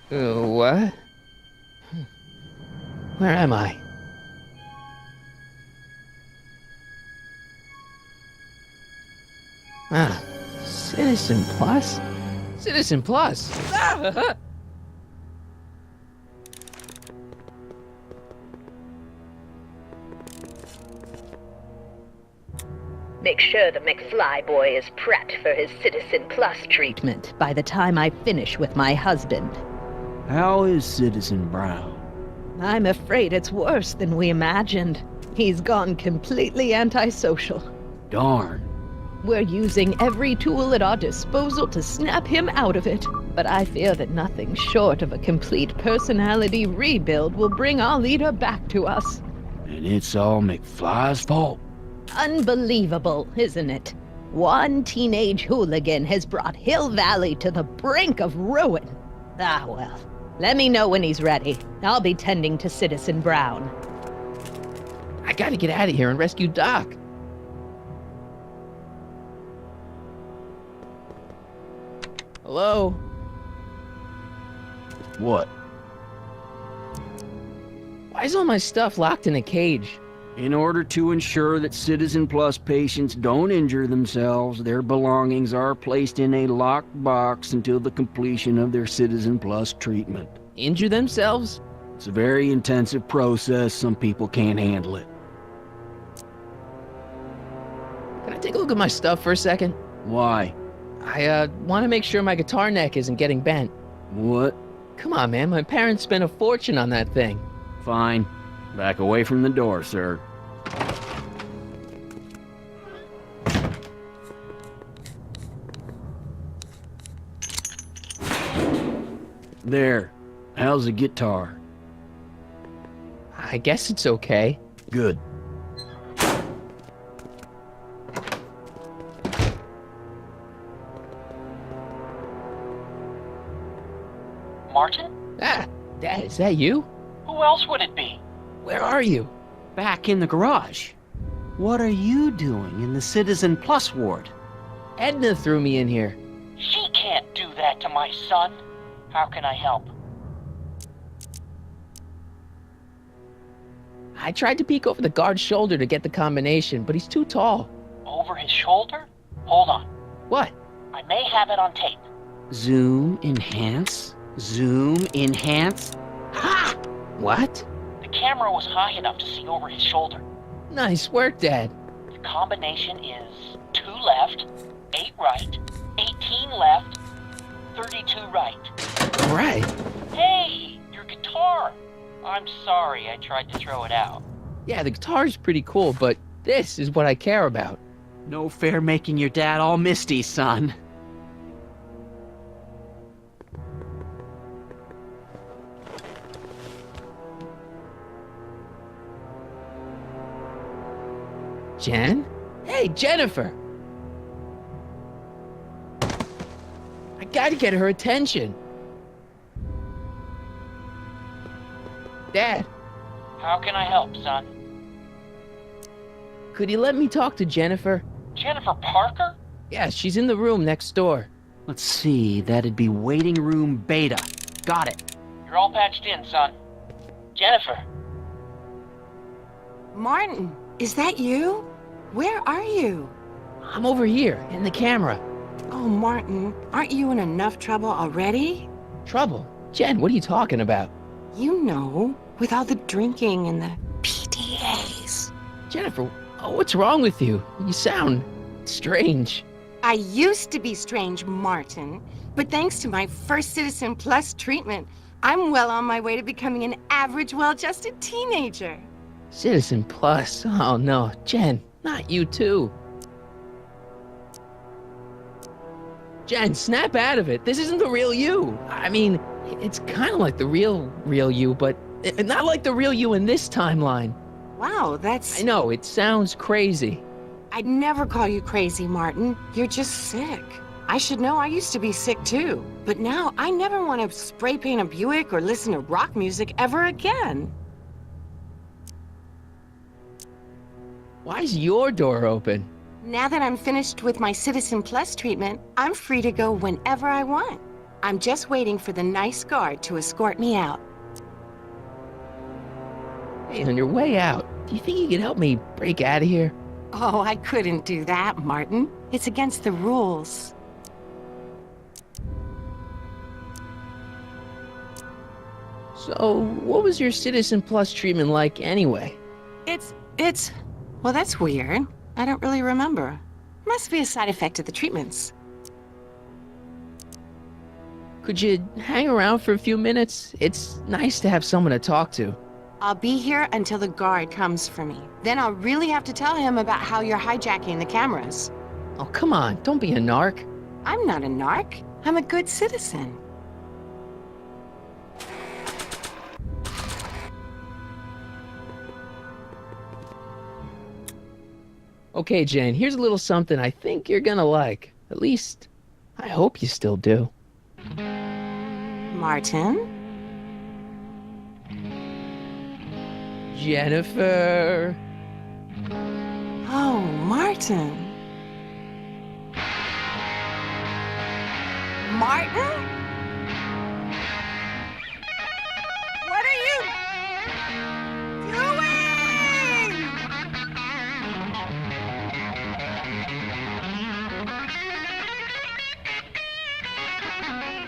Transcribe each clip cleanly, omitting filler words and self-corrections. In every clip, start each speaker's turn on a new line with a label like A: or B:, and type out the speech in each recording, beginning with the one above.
A: What? Where am I? Ah, Citizen Plus? Citizen Plus! Ah!
B: Make sure the McFly boy is prepped for his Citizen Plus treatment by the time I finish with my husband.
C: How is Citizen Brown?
B: I'm afraid it's worse than we imagined. He's gone completely antisocial.
C: Darn.
B: We're using every tool at our disposal to snap him out of it. But I fear that nothing short of a complete personality rebuild will bring our leader back to us.
C: And it's all McFly's fault.
B: Unbelievable, isn't it? One teenage hooligan has brought Hill Valley to the brink of ruin. Ah, well. Let me know when he's ready. I'll be tending to Citizen Brown.
A: I gotta get out of here and rescue Doc. Hello?
C: What?
A: Why is all my stuff locked in a cage?
C: In order to ensure that Citizen Plus patients don't injure themselves, their belongings are placed in a locked box until the completion of their Citizen Plus treatment.
A: Injure themselves?
C: It's a very intensive process. Some people can't handle it.
A: Can I take a look at my stuff for a second?
C: Why?
A: I want to make sure my guitar neck isn't getting bent.
C: What?
A: Come on, man. My parents spent a fortune on that thing.
C: Fine. Back away from the door, sir. There. How's the guitar?
A: I guess it's okay.
C: Good.
D: Martin?
A: Ah, Dad, is that you?
D: Who else would it be?
A: Where are you?
C: Back in the garage. What are you doing in the Citizen Plus ward?
A: Edna threw me in here.
D: She can't do that to my son. How can I help?
A: I tried to peek over the guard's shoulder to get the combination, but he's too tall.
D: Over his shoulder? Hold on.
A: What?
D: I may have it on tape.
C: Zoom, enhance. Zoom, enhance.
A: Ha! What?
D: The camera was high enough to see over his shoulder.
A: Nice work, Dad.
D: The combination is 2 left, 8 right, 18 left, 32 right.
A: All right.
D: Hey, your guitar! I'm sorry I tried to throw it out.
A: Yeah, the guitar's pretty cool, but this is what I care about.
C: No fair making your dad all misty, son.
A: Jen? Hey, Jennifer! I gotta get her attention. Dad,
D: How can I help, son?
A: could you let me talk to Jennifer?
D: Jennifer Parker?
A: Yeah, she's in the room next door.
C: Let's see, that'd be waiting room beta. Got it.
D: You're all patched in, son. Jennifer.
E: Martin, is that you? Where are you?
A: I'm over here, in the camera.
E: Oh, Martin, aren't you in enough trouble already?
A: Trouble? Jen, what are you talking about?
E: You know, with all the drinking and the PDAs.
A: Jennifer, what's wrong with you? You sound strange.
E: I used to be strange, Martin, but thanks to my first Citizen Plus treatment, I'm well on my way to becoming an average, well-adjusted teenager.
A: Citizen Plus? Oh no, Jen, not you too. Jen, snap out of it. This isn't the real you. I mean, it's kind of like the real you, but not like the real you in this timeline.
E: Wow, that's...
A: I know, it sounds crazy.
E: I'd never call you crazy, Martin. You're just sick. I should know, I used to be sick too. But now I never want to spray paint a Buick or listen to rock music ever again.
A: Why is your door open?
E: Now that I'm finished with my Citizen Plus treatment, I'm free to go whenever I want. I'm just waiting for the nice guard to escort me out.
A: Hey, on your way out, do you think you could help me break out of here?
E: Oh, I couldn't do that, Martin. It's against the rules.
A: So, what was your Citizen Plus treatment like anyway?
E: Well, that's weird. I don't really remember. Must be a side effect of the treatments.
A: Could you hang around for a few minutes? It's nice to have someone to talk to.
E: I'll be here until the guard comes for me. Then I'll really have to tell him about how you're hijacking the cameras.
A: Oh, come on, don't be a narc.
E: I'm not a narc. I'm a good citizen.
A: Okay, Jane, here's a little something I think you're gonna like. At least, I hope you still do.
E: Martin?
A: Jennifer.
E: Oh, Martin. Martin? What are you doing?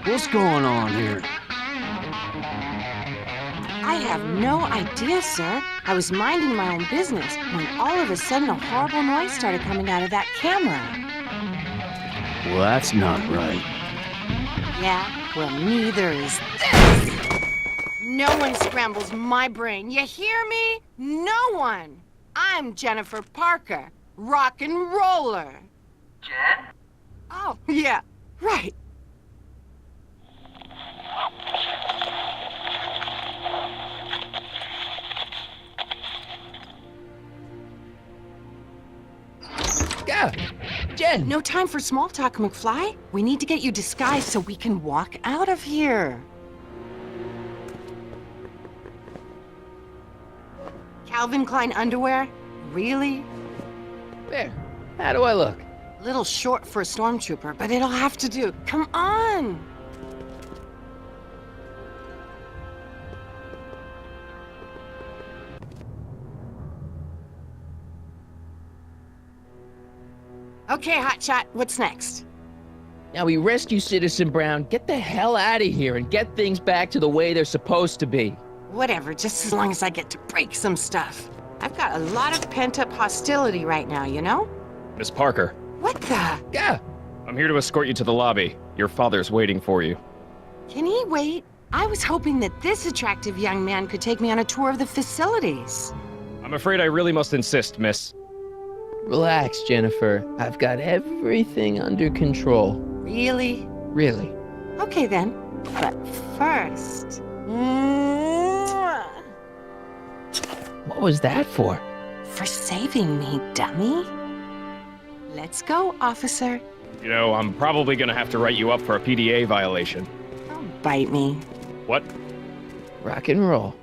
C: What's going on here?
E: I have no idea, sir. I was minding my own business when all of a sudden a horrible noise started coming out of that camera.
C: Well, that's not right.
E: Yeah, well, neither is this. No one scrambles my brain. You hear me? No one. I'm Jennifer Parker, rock and roller.
D: Jen?
E: Oh, yeah, right.
A: Go! Jen!
E: No time for small talk, McFly. We need to get you disguised so we can walk out of here. Calvin Klein underwear? Really?
A: There. How do I look?
E: Little short for a stormtrooper, but it'll have to do. Come on! Okay, Hotshot, what's next?
A: Now we rescue Citizen Brown, get the hell out of here, and get things back to the way they're supposed to be.
E: Whatever, just as long as I get to break some stuff. I've got a lot of pent-up hostility right now, you know?
F: Miss Parker,
E: What the?
A: Go!
F: I'm here to escort you to the lobby. Your father's waiting for you.
E: Can he wait? I was hoping that this attractive young man could take me on a tour of the facilities.
F: I'm afraid I really must insist, miss.
A: Relax, Jennifer. I've got everything under control.
E: Really?
A: Really.
E: Okay then. But first... Mwah!
A: What was that for?
E: For saving me, dummy. Let's go, officer.
F: You know, I'm probably gonna have to write you up for a PDA violation.
E: Don't bite me.
F: What?
A: Rock and roll.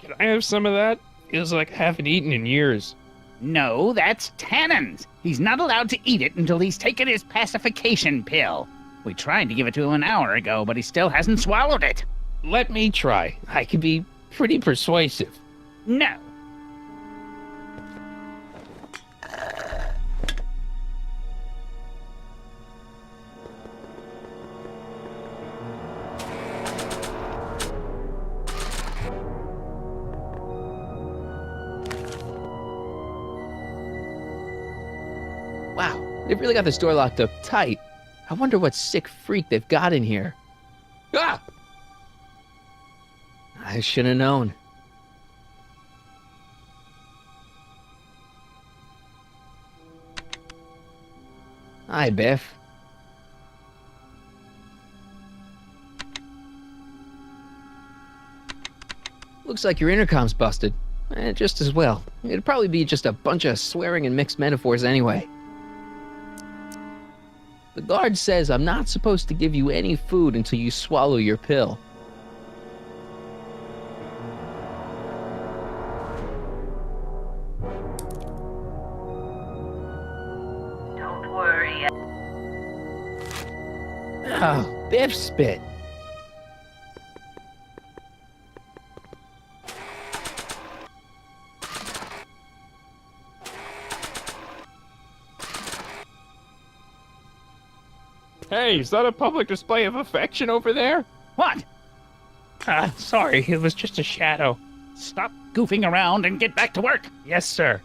G: Can I have some of that? Feels like I haven't eaten in years.
H: No, that's Tannen's. He's not allowed to eat it until he's taken his pacification pill. We tried to give it to him an hour ago, but he still hasn't swallowed it.
G: Let me try. I can be pretty persuasive.
H: No.
A: Wow, they've really got this door locked up tight. I wonder what sick freak they've got in here. Ah! I should have known. Hi, Biff. Looks like your intercom's busted. Just as well. It'd probably be just a bunch of swearing and mixed metaphors anyway. The guard says I'm not supposed to give you any food until you swallow your pill. Oh, Biff spit.
F: Hey, is that a public display of affection over there?
H: What?
G: Sorry, it was just a shadow.
H: Stop goofing around and get back to work.
G: Yes, sir.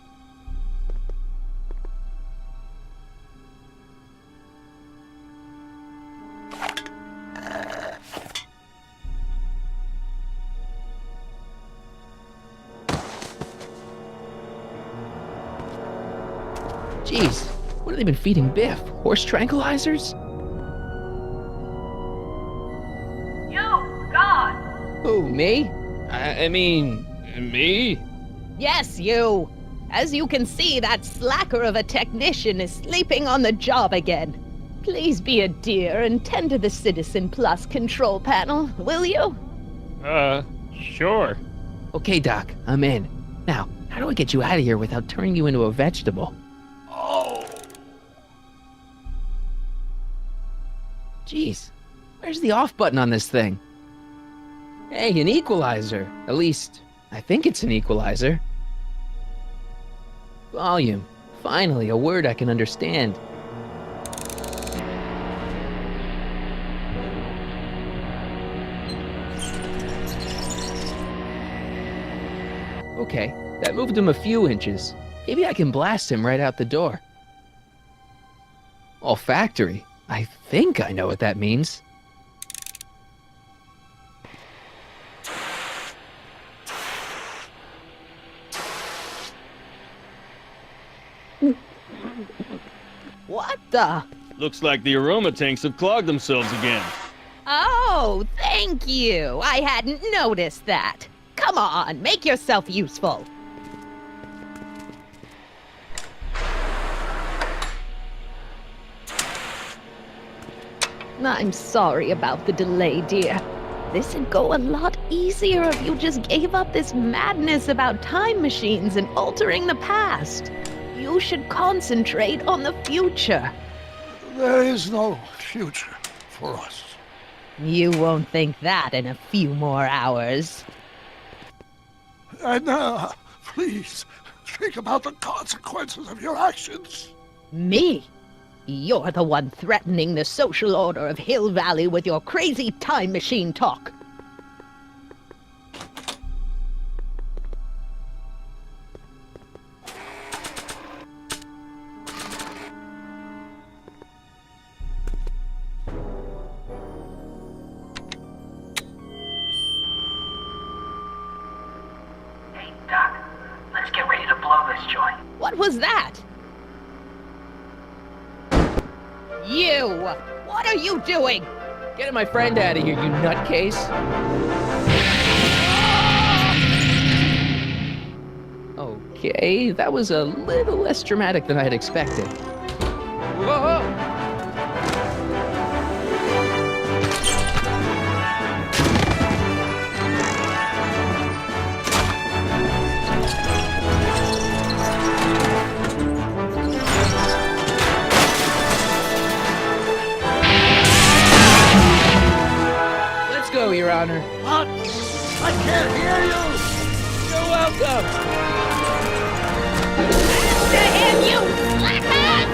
A: Jeez, what have they been feeding Biff? Horse tranquilizers?
B: You, God!
A: Who, me?
F: I mean, me?
B: Yes, you! As you can see, that slacker of a technician is sleeping on the job again. Please be a dear and tend to the Citizen Plus control panel, will you?
F: Sure.
A: Okay, Doc, I'm in. Now, how do I get you out of here without turning you into a vegetable? Jeez, where's the off button on this thing? Hey, an equalizer. At least, I think it's an equalizer. Volume. Finally, a word I can understand. Okay, that moved him a few inches. Maybe I can blast him right out the door. Olfactory. I think I know what that means.
B: What the?
F: Looks like the aroma tanks have clogged themselves again.
B: Oh, thank you. I hadn't noticed that. Come on, make yourself useful. I'm sorry about the delay, dear. This'd go a lot easier if you just gave up this madness about time machines and altering the past. You should concentrate on the future.
I: There is no future for us.
B: You won't think that in a few more hours.
I: And please, think about the consequences of your actions.
B: Me? You're the one threatening the social order of Hill Valley with your crazy time machine talk.
D: Hey, Doc, let's get ready to blow this joint.
B: What was that? You! What are you doing?
A: Get my friend out of here, you nutcase. Okay, that was a little less dramatic than I had expected. Whoa! Let's go, Your Honor.
I: What? I can't hear you!
A: You're welcome!
B: To him, you slackers!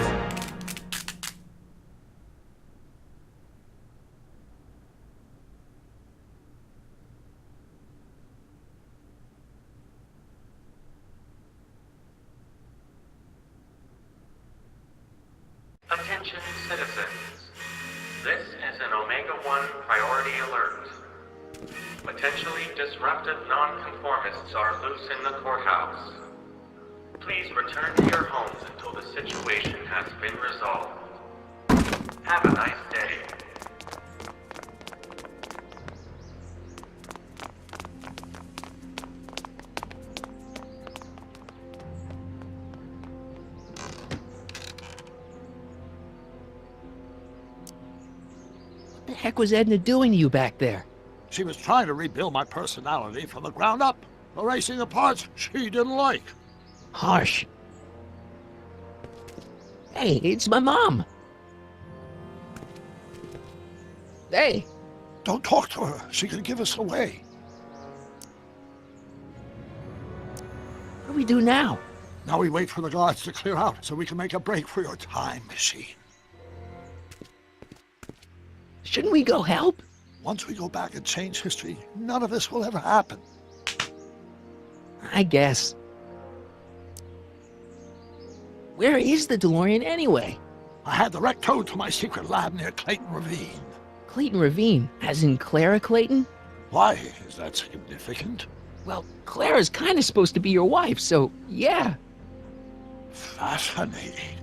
J: Attention citizens. This is an Omega-1 priority alert. Potentially disruptive nonconformists are loose in the courthouse. Please return to your homes until the situation has been resolved. Have a nice day.
A: What the heck was Edna doing to you back there?
I: She was trying to rebuild my personality from the ground up, erasing the parts she didn't like.
A: Harsh. Hey, it's my mom. Hey,
I: Don't talk to her. She could give us away.
A: what do we do now?
I: Now we wait for the guards to clear out so we can make a break for your time machine.
A: Shouldn't we go help?
I: Once we go back and change history, none of this will ever happen.
A: I guess. Where is the DeLorean anyway?
I: I had the wreck towed to my secret lab near Clayton Ravine.
A: Clayton Ravine, as in Clara Clayton?
I: Why is that significant?
A: Well, Clara's kind of supposed to be your wife, so yeah.
I: Fascinating.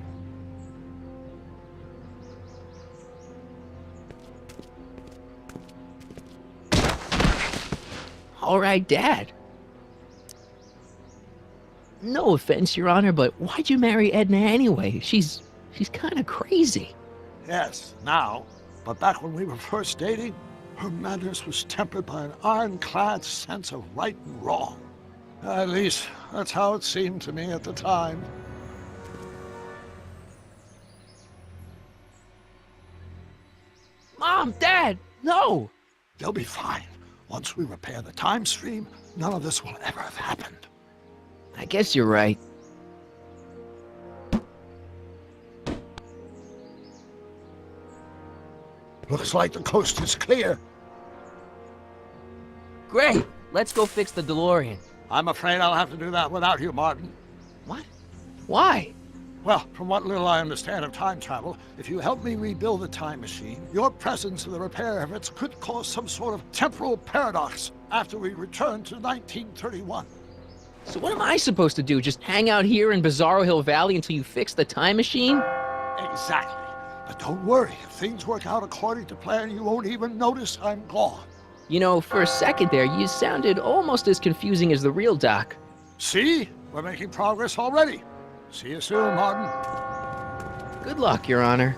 A: All right, Dad. No offense, Your Honor, but why'd you marry Edna anyway? She's kind of crazy.
I: Yes, now. But back when we were first dating, her madness was tempered by an ironclad sense of right and wrong. At least, that's how it seemed to me at the time.
A: Mom, Dad, no!
I: They'll be fine. Once we repair the time stream, none of this will ever have happened.
A: I guess you're right.
I: Looks like the coast is clear.
A: Great! Let's go fix the DeLorean.
I: I'm afraid I'll have to do that without you, Martin.
A: What? Why?
I: Well, from what little I understand of time travel, if you help me rebuild the time machine, your presence in the repair efforts could cause some sort of temporal paradox after we return to 1931.
A: So what am I supposed to do? Just hang out here in Bizarro Hill Valley until you fix the time machine?
I: Exactly. But don't worry, if things work out according to plan, you won't even notice I'm gone.
A: You know, for a second there, you sounded almost as confusing as the real Doc.
I: See? We're making progress already. See you soon, Martin.
A: Good luck, Your Honor.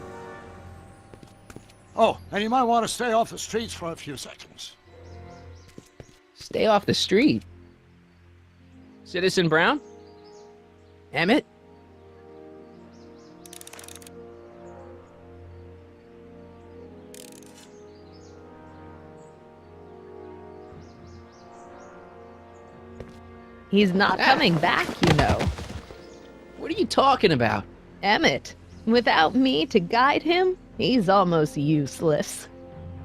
I: Oh, and you might want to stay off the streets for a few seconds.
A: Stay off the street. Citizen Brown? Emmett?
B: He's not coming back, you know.
A: What are you talking about?
B: Emmett, without me to guide him, he's almost useless.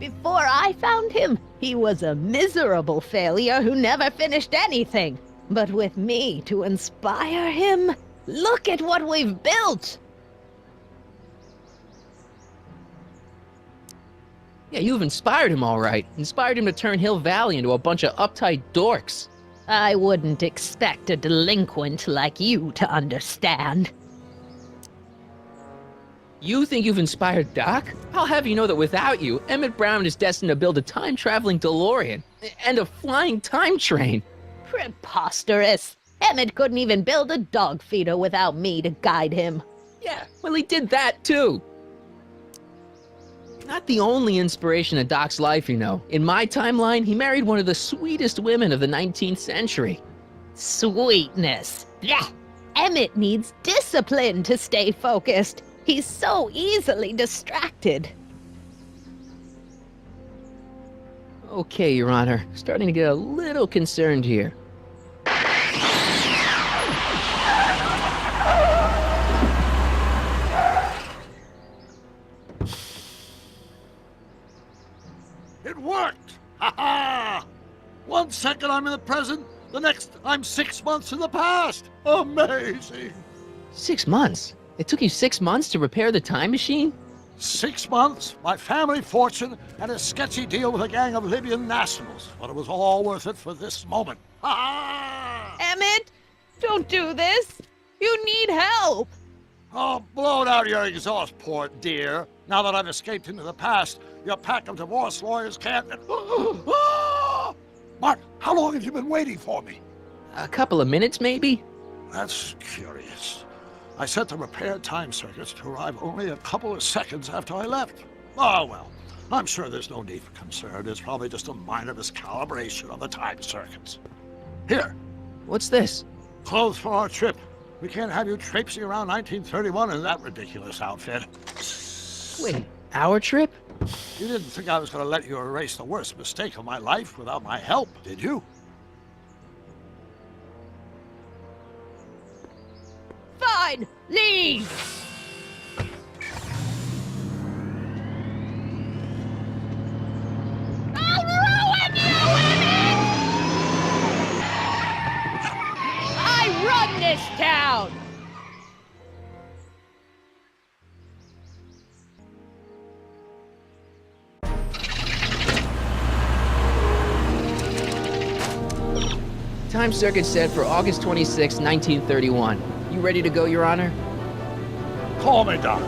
B: Before I found him, he was a miserable failure who never finished anything. But with me to inspire him, look at what we've built!
A: Yeah, you've inspired him all right. Inspired him to turn Hill Valley into a bunch of uptight dorks.
B: I wouldn't expect a delinquent like you to understand.
A: You think you've inspired Doc? I'll have you know that without you, Emmett Brown is destined to build a time-traveling DeLorean and a flying time train.
B: Preposterous! Emmett couldn't even build a dog feeder without me to guide him.
A: Yeah, well, he did that too. Not the only inspiration of Doc's life, you know. In my timeline, he married one of the sweetest women of the 19th century.
B: Sweetness. Blech. Emmett needs discipline to stay focused. He's so easily distracted.
A: Okay, Your Honor. Starting to get a little concerned here.
I: It worked! Ha ha! 1 second I'm in the present, the next I'm 6 months in the past. Amazing!
A: 6 months? It took you 6 months to repair the time machine?
I: 6 months, my family fortune, and a sketchy deal with a gang of Libyan nationals. But it was all worth it for this moment. Ha ha!
B: Emmett, don't do this. You need help.
I: Oh, blow it out of your exhaust port, dear. Now that I've escaped into the past, your pack of divorce lawyers can't... Mark, how long have you been waiting for me?
A: A couple of minutes, maybe?
I: That's curious. I set the repair time circuits to arrive only a couple of seconds after I left. Oh, well, I'm sure there's no need for concern. It's probably just a minor miscalibration of the time circuits. Here.
A: What's this?
I: Clothes for our trip. We can't have you traipsing around 1931 in that ridiculous outfit.
A: Wait, Our trip?
I: You didn't think I was going to let you erase the worst mistake of my life without my help, did you?
B: Fine, leave! I'll ruin you, women! I run this town!
A: Time circuit set for August 26, 1931. You ready to go, Your Honor?
I: Call me, Doc.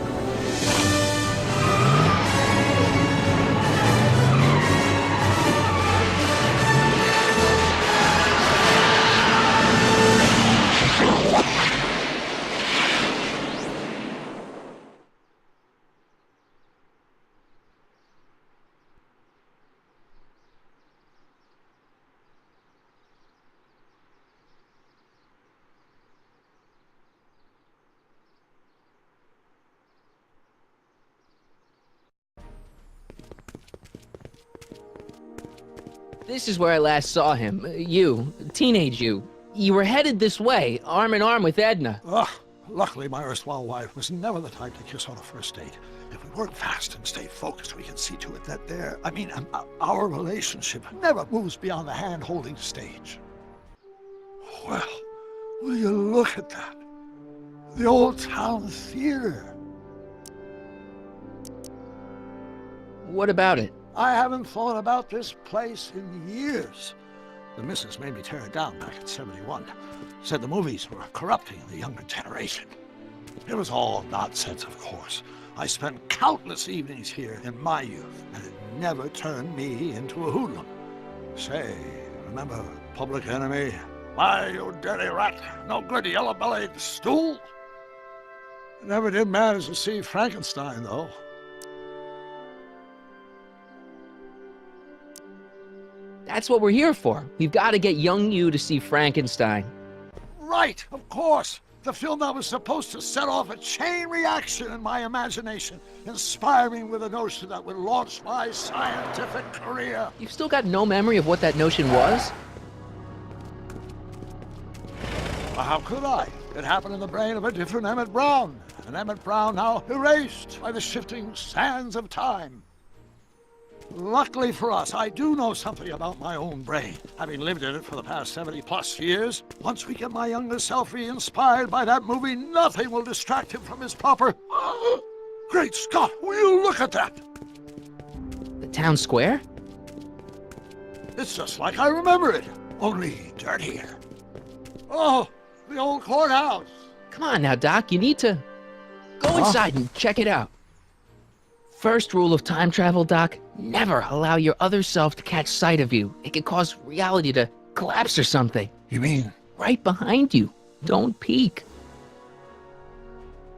A: This is where I last saw him. You, teenage you. You were headed this way, arm in arm with Edna.
I: Ugh. Luckily, my erstwhile wife was never the type to kiss on a first date. If we work fast and stay focused, we can see to it that our relationship never moves beyond the hand-holding stage. Well, will you look at that? The old town theater.
A: What about it?
I: I haven't thought about this place in years. The missus made me tear it down back in '71. Said the movies were corrupting the younger generation. It was all nonsense, of course. I spent countless evenings here in my youth, and it never turned me into a hoodlum. Say, remember Public Enemy? Why, you dirty rat, no good yellow-bellied stool? I never did manage to see Frankenstein, though.
A: That's what we're here for. We've got to get young you to see Frankenstein.
I: Right, of course. The film that was supposed to set off a chain reaction in my imagination, inspiring with a notion that would launch my scientific career.
A: You've still got no memory of what that notion was?
I: Well, how could I? It happened in the brain of a different Emmett Brown. An Emmett Brown now erased by the shifting sands of time. Luckily for us, I do know something about my own brain, having lived in it for the past 70+ years. Once we get my younger self re-inspired by that movie, nothing will distract him from his proper... Great Scott, will you look at that?
A: The town square?
I: It's just like I remember it, only dirtier. Oh, the old courthouse.
A: Come on now, Doc, you need to go inside and check it out. First rule of time travel, Doc, never allow your other self to catch sight of you. It can cause reality to collapse or something.
I: You mean?
A: Right behind you. Don't peek.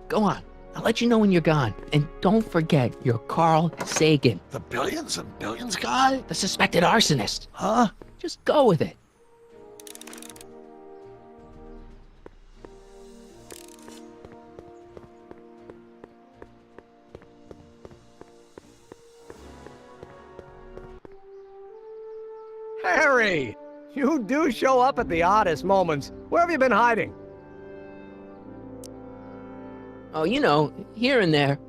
A: Go on. I'll let you know when you're gone. And don't forget, you're Carl Sagan.
I: The billions and billions guy?
A: The suspected arsonist.
I: Huh?
A: Just go with it.
K: Harry! You do show up at the oddest moments. Where have you been hiding?
A: Oh, you know, here and there.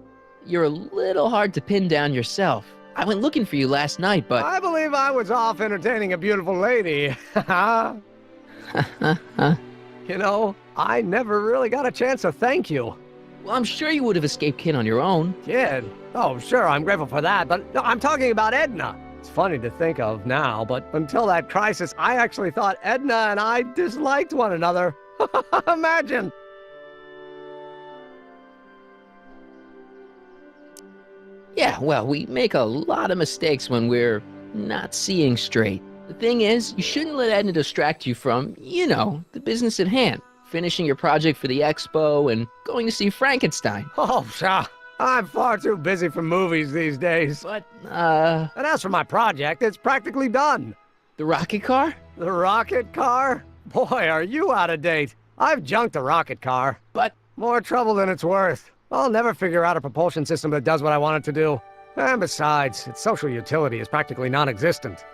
A: You're a little hard to pin down yourself. I went looking for you last night, but...
K: I believe I was off entertaining a beautiful lady. You know, I never really got a chance to thank you.
A: Well, I'm sure you would have escaped Kid on your own.
K: Kid? Oh, sure, I'm grateful for that, but no, I'm talking about Edna. It's funny to think of now, but until that crisis, I actually thought Edna and I disliked one another. Imagine!
A: Yeah, well, we make a lot of mistakes when we're not seeing straight. The thing is, you shouldn't let Edna distract you from, you know, the business at hand. Finishing your project for the expo and going to see Frankenstein.
K: Oh, pshaw. I'm far too busy for movies these days.
A: But,
K: And as for my project, it's practically done.
A: The rocket car?
K: The rocket car? Boy, are you out of date. I've junked the rocket car.
A: But...
K: More trouble than it's worth. I'll never figure out a propulsion system that does what I want it to do. And besides, its social utility is practically non-existent.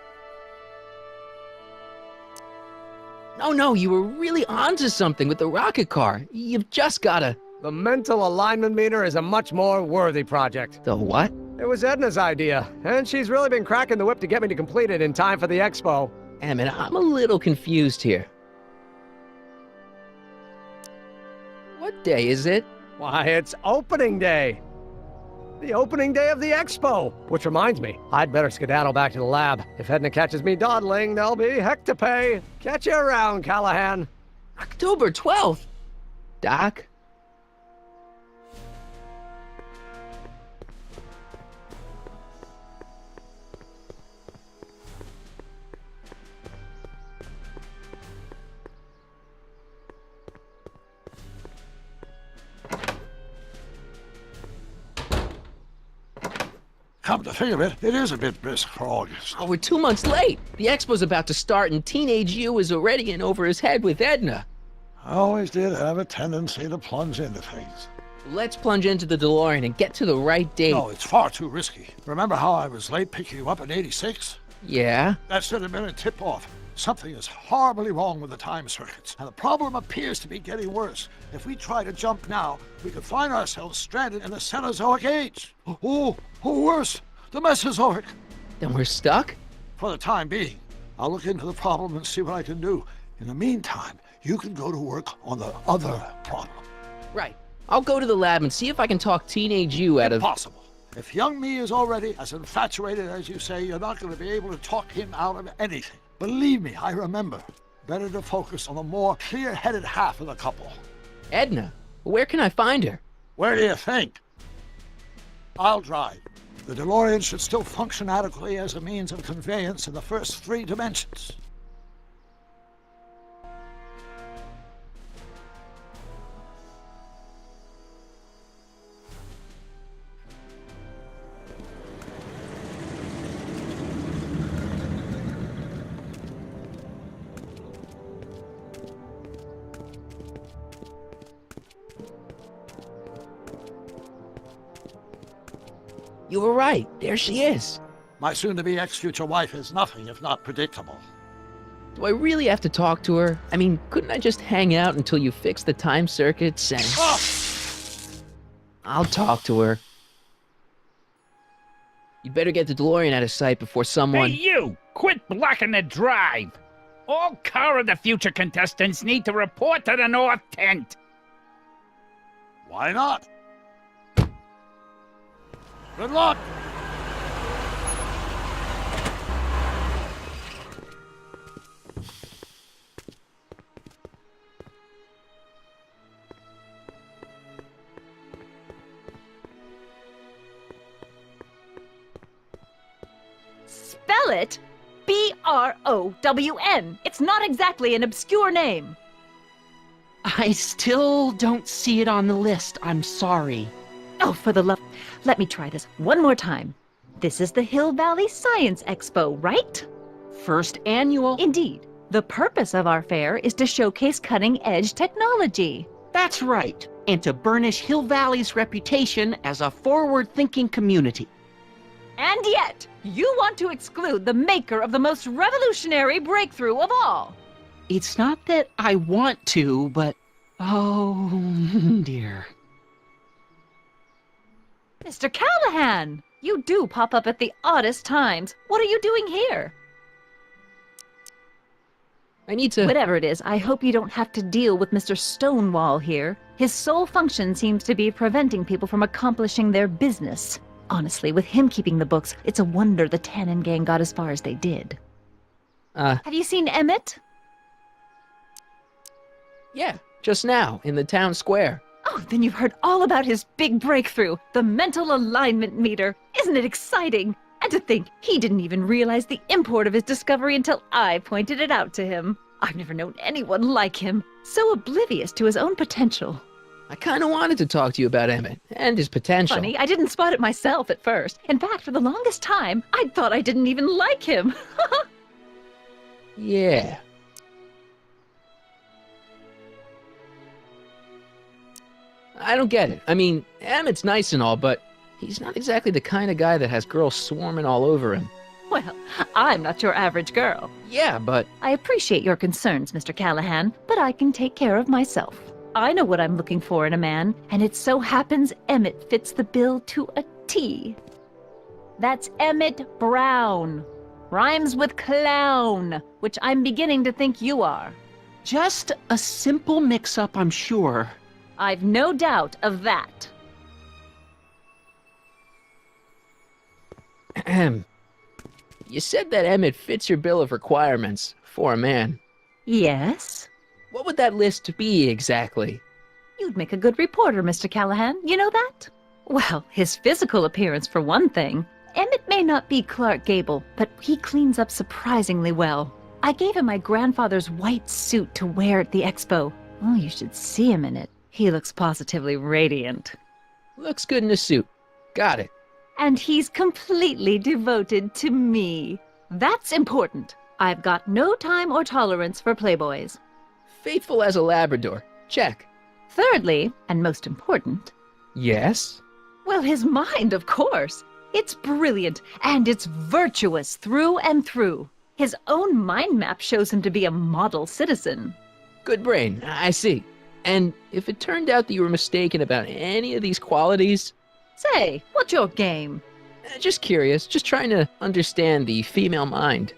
A: Oh no, you were really onto something with the rocket car. You've just gotta...
K: The mental alignment meter is a much more worthy project.
A: The what?
K: It was Edna's idea, and she's really been cracking the whip to get me to complete it in time for the expo.
A: Emmett, I'm a little confused here. What day is it?
K: Why, it's opening day. The opening day of the expo. Which reminds me, I'd better skedaddle back to the lab. If Edna catches me dawdling, there'll be heck to pay. Catch you around, Callahan.
A: October 12th. Doc?
I: Come to think of it, it is a bit brisk for August.
A: Oh, we're 2 months late. The expo's about to start and teenage you is already in over his head with Edna.
I: I always did have a tendency to plunge into things.
A: Let's plunge into the DeLorean and get to the right date.
I: No, it's far too risky. Remember how I was late picking you up in '86?
A: Yeah?
I: That should have been a tip-off. Something is horribly wrong with the time circuits, and the problem appears to be getting worse. If we try to jump now, we could find ourselves stranded in the Cenozoic age. Or worse, the Mesozoic.
A: Then we're stuck?
I: For the time being. I'll look into the problem and see what I can do. In the meantime, you can go to work on the other problem.
A: Right. I'll go to the lab and see if I can talk teenage you out of...
I: Impossible. If young me is already as infatuated as you say, you're not going to be able to talk him out of anything. Believe me, I remember. Better to focus on the more clear-headed half of the couple.
A: Edna? Where can I find her?
I: Where do you think? I'll drive. The DeLorean should still function adequately as a means of conveyance in the first 3 dimensions.
A: You were right. There she is.
I: My soon-to-be ex-future wife is nothing if not predictable.
A: Do I really have to talk to her? I mean, couldn't I just hang out until you fix the time circuits and...
I: Ah!
A: I'll talk to her. You'd better get the DeLorean out of sight before someone...
H: Hey, you! Quit blocking the drive! All car of the future contestants need to report to the North Tent.
I: Why not? Good luck!
L: Spell it B-R-O-W-N. It's not exactly an obscure name.
D: I still don't see it on the list. I'm sorry.
L: Oh, for the love... Let me try this one more time. This is the Hill Valley Science Expo, right?
D: First annual.
L: Indeed. The purpose of our fair is to showcase cutting-edge technology.
D: That's right. And to burnish Hill Valley's reputation as a forward-thinking community.
L: And yet, you want to exclude the maker of the most revolutionary breakthrough of all.
D: It's not that I want to, but... oh, dear.
L: Mr. Callahan! You do pop up at the oddest times. What are you doing here?
A: I need to...
L: Whatever it is, I hope you don't have to deal with Mr. Stonewall here. His sole function seems to be preventing people from accomplishing their business. Honestly, with him keeping the books, it's a wonder the Tannen gang got as far as they did. Have you seen Emmett?
A: Yeah, just now, in the town square.
L: Oh, then you've heard all about his big breakthrough, the mental alignment meter. Isn't it exciting? And to think, he didn't even realize the import of his discovery until I pointed it out to him. I've never known anyone like him, so oblivious to his own potential.
A: I kind of wanted to talk to you about Emmett and his potential.
L: Funny, I didn't spot it myself at first. In fact, for the longest time, I thought I didn't even like him.
A: Yeah. I don't get it. I mean, Emmett's nice and all, but he's not exactly the kind of guy that has girls swarming all over him.
L: Well, I'm not your average girl.
A: Yeah, but
L: I appreciate your concerns, Mr. Callahan, but I can take care of myself. I know what I'm looking for in a man, and it so happens Emmett fits the bill to a T. That's Emmett Brown. Rhymes with clown, which I'm beginning to think you are.
D: Just a simple mix-up, I'm sure.
L: I've no doubt of that.
A: Ahem. You said that Emmett fits your bill of requirements for a man.
L: Yes?
A: What would that list be exactly?
L: You'd make a good reporter, Mr. Callahan. You know that? Well, his physical appearance for one thing. Emmett may not be Clark Gable, but he cleans up surprisingly well. I gave him my grandfather's white suit to wear at the expo. Oh, you should see him in it. He looks positively radiant.
A: Looks good in a suit. Got it.
L: And he's completely devoted to me. That's important. I've got no time or tolerance for playboys.
A: Faithful as a Labrador. Check.
L: Thirdly, and most important,
A: Yes?
L: well, his mind, of course. It's brilliant, and it's virtuous through and through. His own mind map shows him to be a model citizen.
A: Good brain. I see. And if it turned out that you were mistaken about any of these qualities,
L: Say, what's your game?
A: just curious, just trying to understand the female mind.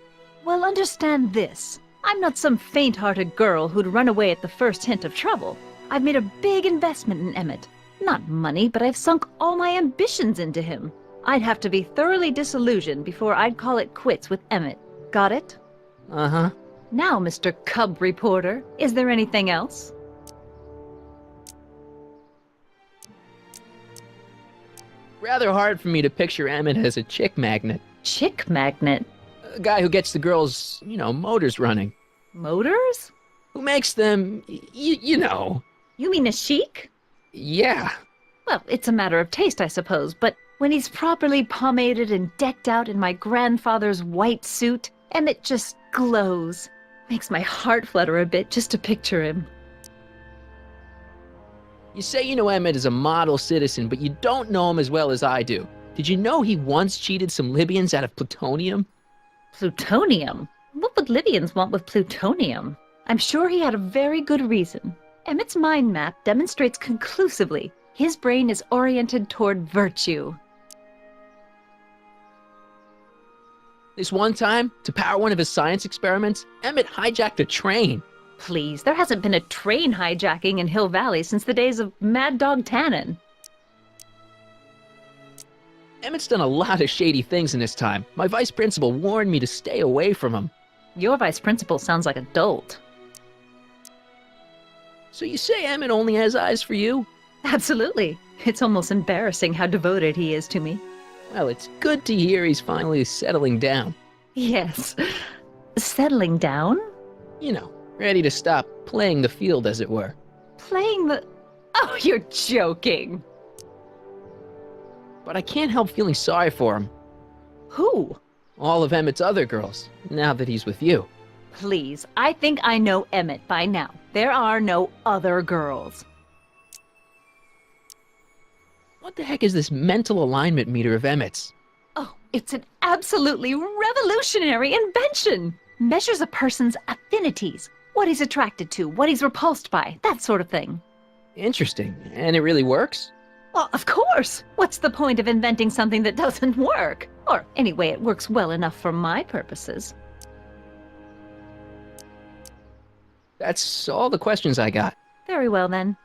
L: Well, understand this. I'm not some faint-hearted girl who'd run away at the first hint of trouble. I've made a big investment in Emmett. Not money, but I've sunk all my ambitions into him. I'd have to be thoroughly disillusioned before I'd call it quits with Emmett. Got it?
A: Uh-huh.
L: Now, Mr. Cub Reporter, is there anything else?
A: Rather hard for me to picture Emmett as a chick magnet.
L: Chick magnet?
A: A guy who gets the girls, motors running.
L: Motors?
A: Who makes them, you know.
L: You mean a chic?
A: Yeah.
L: Well, it's a matter of taste, I suppose, but when he's properly pomaded and decked out in my grandfather's white suit, Emmett just glows. Makes my heart flutter a bit just to picture him.
A: You say you know Emmett is a model citizen, but you don't know him as well as I do. Did you know he once cheated some Libyans out of plutonium?
L: Plutonium? What would Libyans want with plutonium? I'm sure he had a very good reason. Emmett's mind map demonstrates conclusively his brain is oriented toward virtue.
A: This one time, to power one of his science experiments, Emmett hijacked a train.
L: Please, there hasn't been a train hijacking in Hill Valley since the days of Mad Dog Tannen.
A: Emmett's done a lot of shady things in his time. My vice principal warned me to stay away from him.
L: Your vice principal sounds like a dolt.
A: So you say Emmett only has eyes for you?
L: Absolutely. It's almost embarrassing how devoted he is to me.
A: Well, it's good to hear he's finally settling down.
L: Yes. Settling down?
A: You know, ready to stop playing the field, as it were.
L: Playing the... Oh, you're joking.
A: But I can't help feeling sorry for him.
L: Who?
A: All of Emmett's other girls, now that he's with you.
L: Please, I think I know Emmett by now. There are no other girls.
A: What the heck is this mental alignment meter of Emmett's?
L: Oh, it's an absolutely revolutionary invention. Measures a person's affinities, what he's attracted to, what he's repulsed by, that sort of thing.
A: Interesting. And it really works?
L: Well, of course. What's the point of inventing something that doesn't work? Or anyway, it works well enough for my purposes.
A: That's all the questions I got.
L: Very well, then.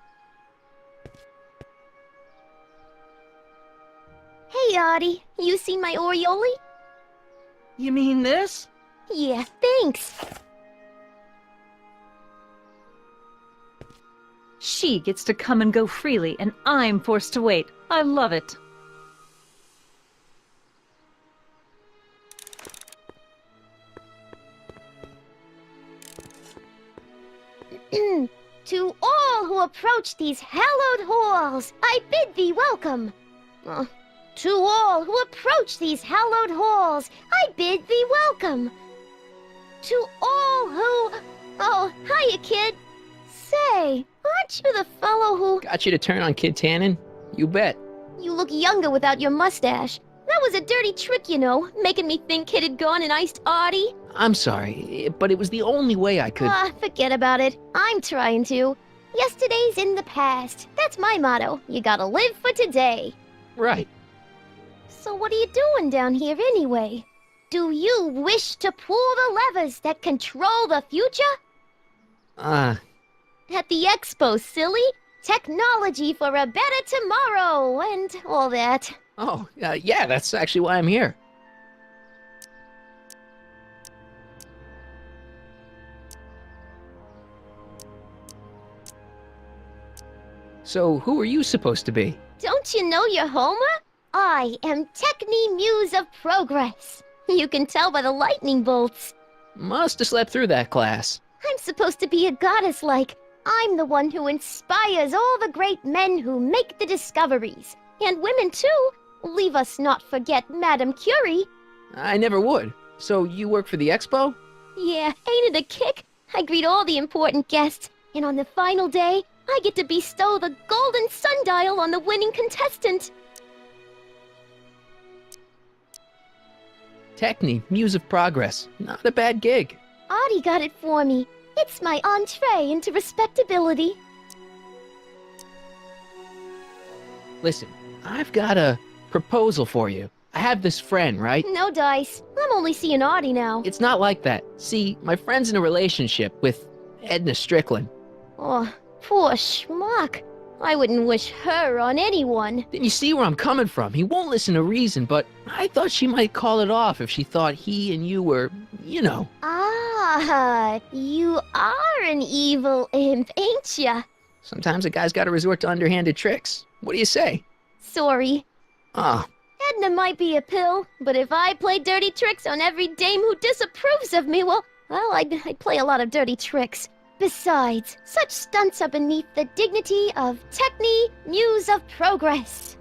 M: Hey, Audie, you see my Oriole?
D: You mean this?
M: Yeah, thanks.
L: She gets to come and go freely, and I'm forced to wait. I love it.
M: To all who approach these hallowed halls, I bid thee welcome. To all who approach these hallowed halls, I bid thee welcome. To all who... Oh, hiya, kid. Say, aren't you the fellow who...
A: Got you to turn on Kid Tannen? You bet.
M: You look younger without your mustache. That was a dirty trick, you know, making me think Kid had gone and iced Artie.
A: I'm sorry, but it was the only way I could...
M: Forget about it. I'm trying to. Yesterday's in the past. That's my motto. You gotta live for today.
A: Right.
M: So what are you doing down here anyway? Do you wish to pull the levers that control the future? At the expo, silly. Technology for a better tomorrow and all that.
A: Oh, yeah, that's actually why I'm here. So, who are you supposed to be?
M: Don't you know your Homer? I am Techni Muse of Progress. You can tell by the lightning bolts.
A: Must have slept through that class.
M: I'm supposed to be a goddess-like. I'm the one who inspires all the great men who make the discoveries. And women, too. Leave us not forget Madame Curie.
A: I never would. So, you work for the expo?
M: Yeah, ain't it a kick? I greet all the important guests. And on the final day, I get to bestow the golden sundial on the winning contestant.
A: Techni, Muse of Progress. Not a bad gig.
M: Artie got it for me. It's my entree into respectability.
A: Listen, I've got a proposal for you. I have this friend, right?
M: No dice. I'm only seeing Artie now.
A: It's not like that. See, my friend's in a relationship with Edna Strickland.
M: Oh, poor schmuck. I wouldn't wish her on anyone.
A: Then you see where I'm coming from. He won't listen to reason, but I thought she might call it off if she thought he and you were, you know.
M: Ah, you are an evil imp, ain't ya?
A: Sometimes a guy's gotta resort to underhanded tricks. What do you say?
M: Sorry.
A: Ah.
M: Edna might be a pill, but if I play dirty tricks on every dame who disapproves of me, well, I'd play a lot of dirty tricks. Besides, such stunts are beneath the dignity of Techni, Muse of Progress.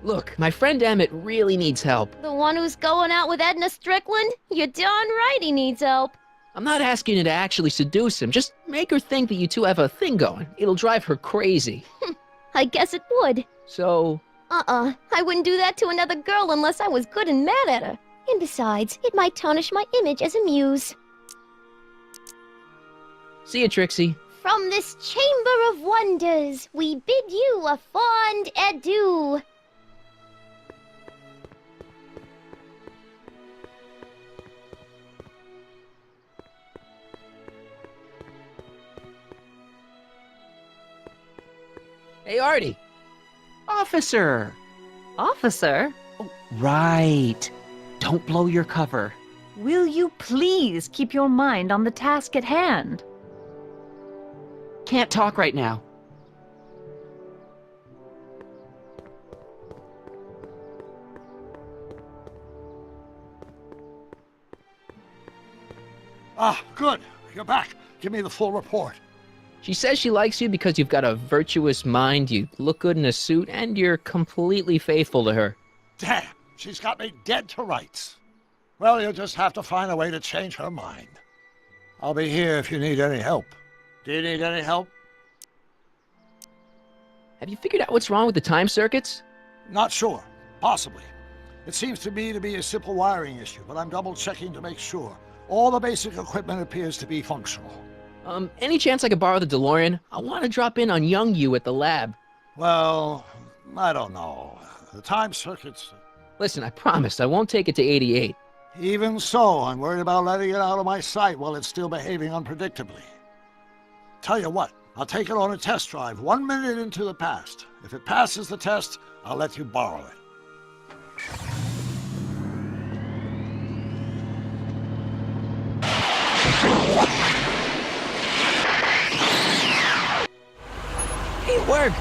A: Look, my friend Emmett really needs help.
M: The one who's going out with Edna Strickland? You're darn right he needs help.
A: I'm not asking you to actually seduce him. Just make her think that you two have a thing going. It'll drive her crazy.
M: I guess it would.
A: So...
M: I wouldn't do that to another girl unless I was good and mad at her. And besides, it might tarnish my image as a muse.
A: See you, Trixie.
M: From this chamber of wonders, we bid you a fond adieu.
A: Hey, Artie.
D: Officer!
L: Officer?
D: Oh, right. Don't blow your cover.
L: Will you please keep your mind on the task at hand?
D: Can't talk right now.
I: Ah, good. You're back. Give me the full report.
A: She says she likes you because you've got a virtuous mind, you look good in a suit, and you're completely faithful to her.
I: Damn, she's got me dead to rights. Well, you'll just have to find a way to change her mind. I'll be here if you need any help. Do you need any help?
A: Have you figured out what's wrong with the time circuits?
I: Not sure. Possibly. It seems to me to be a simple wiring issue, but I'm double-checking to make sure. All the basic equipment appears to be functional.
A: Any chance I could borrow the DeLorean? I want to drop in on young you at the lab.
I: Well, I don't know. The time circuits...
A: Listen, I promise I won't take it to 88.
I: Even so, I'm worried about letting it out of my sight while it's still behaving unpredictably. Tell you what, I'll take it on a test drive 1 minute into the past. If it passes the test, I'll let you borrow it.
A: It worked!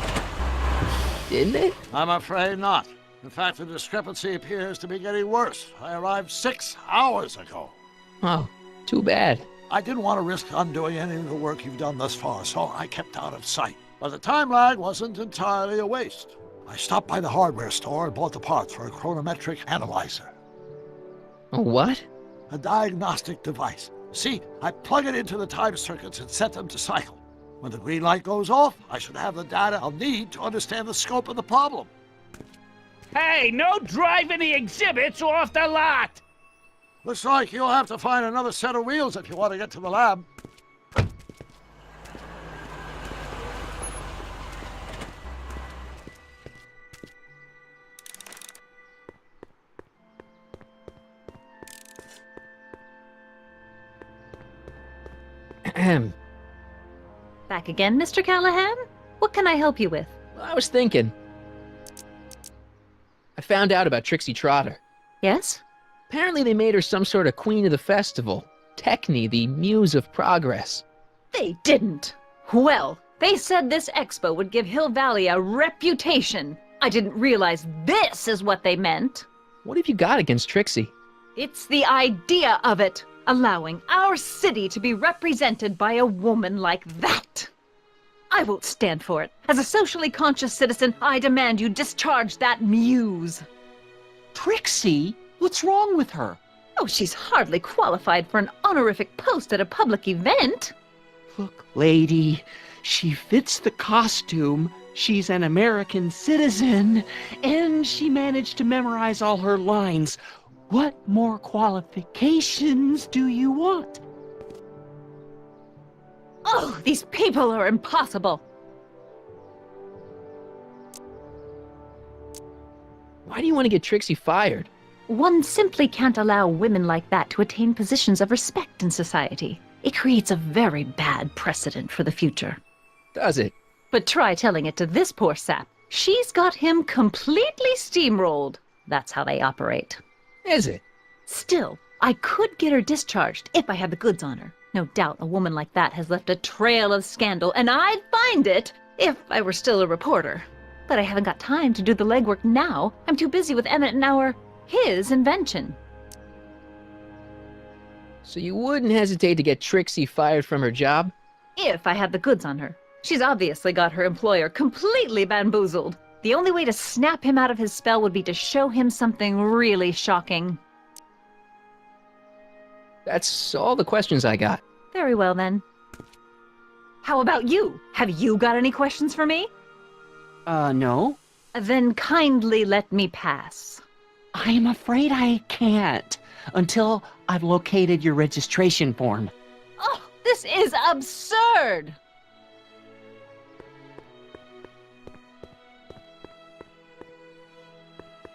A: Didn't it?
I: I'm afraid not. In fact, the discrepancy appears to be getting worse. I arrived 6 hours ago.
A: Oh, too bad.
I: I didn't want to risk undoing any of the work you've done thus far, so I kept out of sight. But the time lag wasn't entirely a waste. I stopped by the hardware store and bought the parts for a chronometric analyzer.
A: A what?
I: A diagnostic device. See, I plug it into the time circuits and set them to cycle. When the green light goes off, I should have the data I'll need to understand the scope of the problem.
H: Hey, no driving the exhibits off the lot!
I: Looks like you'll have to find another set of wheels if you want to get to the lab.
A: Ahem.
L: Back again, Mr. Callahan? What can I help you with?
A: Well, I was thinking. I found out about Trixie Trotter.
L: Yes?
A: Apparently they made her some sort of queen of the festival. Techne, the muse of progress.
L: They didn't. Well, they said this expo would give Hill Valley a reputation. I didn't realize this is what they meant.
A: What have you got against Trixie?
L: It's the idea of it. Allowing our city to be represented by a woman like that. I won't stand for it. As a socially conscious citizen, I demand you discharge that muse.
D: Trixie? What's wrong with her?
L: Oh, she's hardly qualified for an honorific post at a public event.
D: Look, lady, she fits the costume. She's an American citizen, and she managed to memorize all her lines. What more qualifications do you want?
L: Oh, these people are impossible.
A: Why do you want to get Trixie fired?
L: One simply can't allow women like that to attain positions of respect in society. It creates a very bad precedent for the future.
A: Does it?
L: But try telling it to this poor sap. She's got him completely steamrolled. That's how they operate.
A: Is it?
L: Still, I could get her discharged if I had the goods on her. No doubt a woman like that has left a trail of scandal, and I'd find it if I were still a reporter. But I haven't got time to do the legwork now. I'm too busy with Emmett and his invention.
A: So you wouldn't hesitate to get Trixie fired from her job?
L: If I had the goods on her. She's obviously got her employer completely bamboozled. The only way to snap him out of his spell would be to show him something really shocking.
A: That's all the questions I got.
L: Very well, then. How about you? Have you got any questions for me?
D: No.
L: Then kindly let me pass.
D: I'm afraid I can't until I've located your registration form.
L: Oh, this is absurd!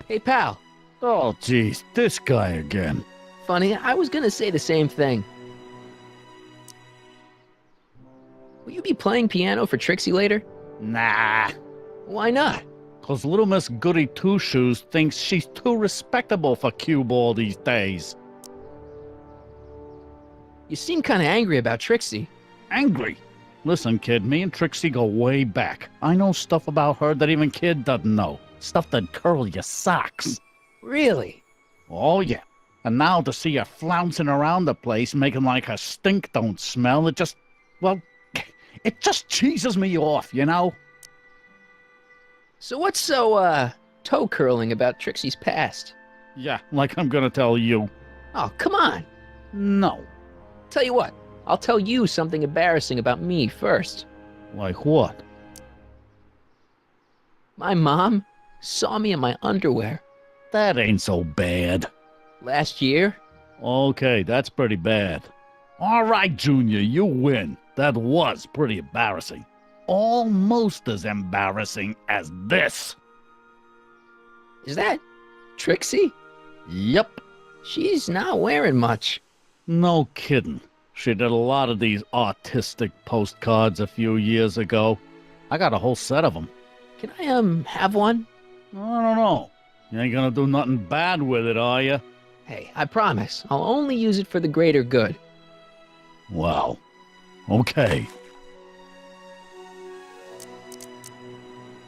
A: Hey, pal.
N: Oh, geez, this guy again.
A: Funny, I was gonna say the same thing. Will you be playing piano for Trixie later?
N: Nah.
A: Why not?
N: 'Cause little Miss Goody Two-Shoes thinks she's too respectable for cue ball these days.
A: You seem kinda angry about Trixie.
N: Angry? Listen, kid, me and Trixie go way back. I know stuff about her that even kid doesn't know. Stuff that'd curl your socks.
A: Really?
N: Oh, yeah. And now to see her flouncing around the place, making like her stink don't smell, it just cheeses me off, you know?
A: So what's so, toe-curling about Trixie's past?
N: Yeah, like I'm gonna tell you.
A: Oh, come on.
N: No.
A: Tell you what, I'll tell you something embarrassing about me first.
N: Like what?
A: My mom saw me in my underwear.
N: That ain't so bad.
A: Last year?
N: Okay, that's pretty bad. All right, Junior, you win. That was pretty embarrassing. Almost as embarrassing as this.
A: Is that Trixie?
N: Yep.
A: She's not wearing much.
N: No kidding. She did a lot of these artistic postcards a few years ago. I got a whole set of them.
A: Can I, have one?
N: I don't know. You ain't gonna do nothing bad with it, are you?
A: Hey, I promise. I'll only use it for the greater good.
N: Wow. Okay.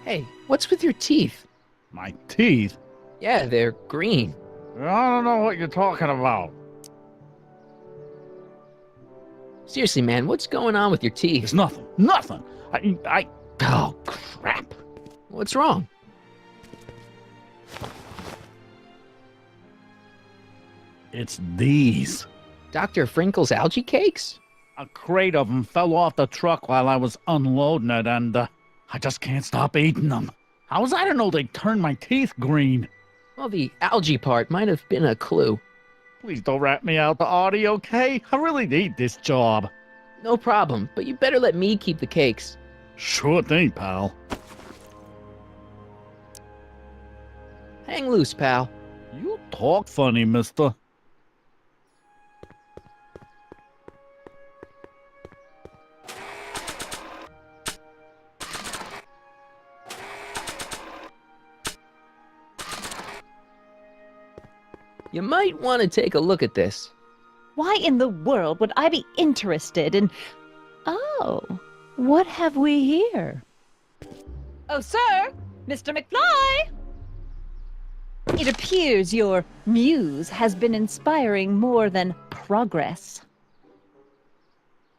A: Hey, what's with your teeth?
N: My teeth?
A: Yeah, they're green.
N: I don't know what you're talking about.
A: Seriously, man, what's going on with your teeth?
N: It's nothing. Nothing. Oh, crap.
A: What's wrong?
N: It's these.
A: Dr. Frinkle's algae cakes?
N: A crate of them fell off the truck while I was unloading it, and I just can't stop eating them. How was I to know they'd turn my teeth green?
A: Well, the algae part might have been a clue.
N: Please don't rat me out to Audie, okay? I really need this job.
A: No problem, but you better let me keep the cakes.
N: Sure thing, pal.
A: Hang loose, pal.
N: You talk funny, mister.
A: You might want to take a look at this.
L: Why in the world would I be interested in... Oh, what have we here? Oh, sir! Mr. McFly! It appears your muse has been inspiring more than progress.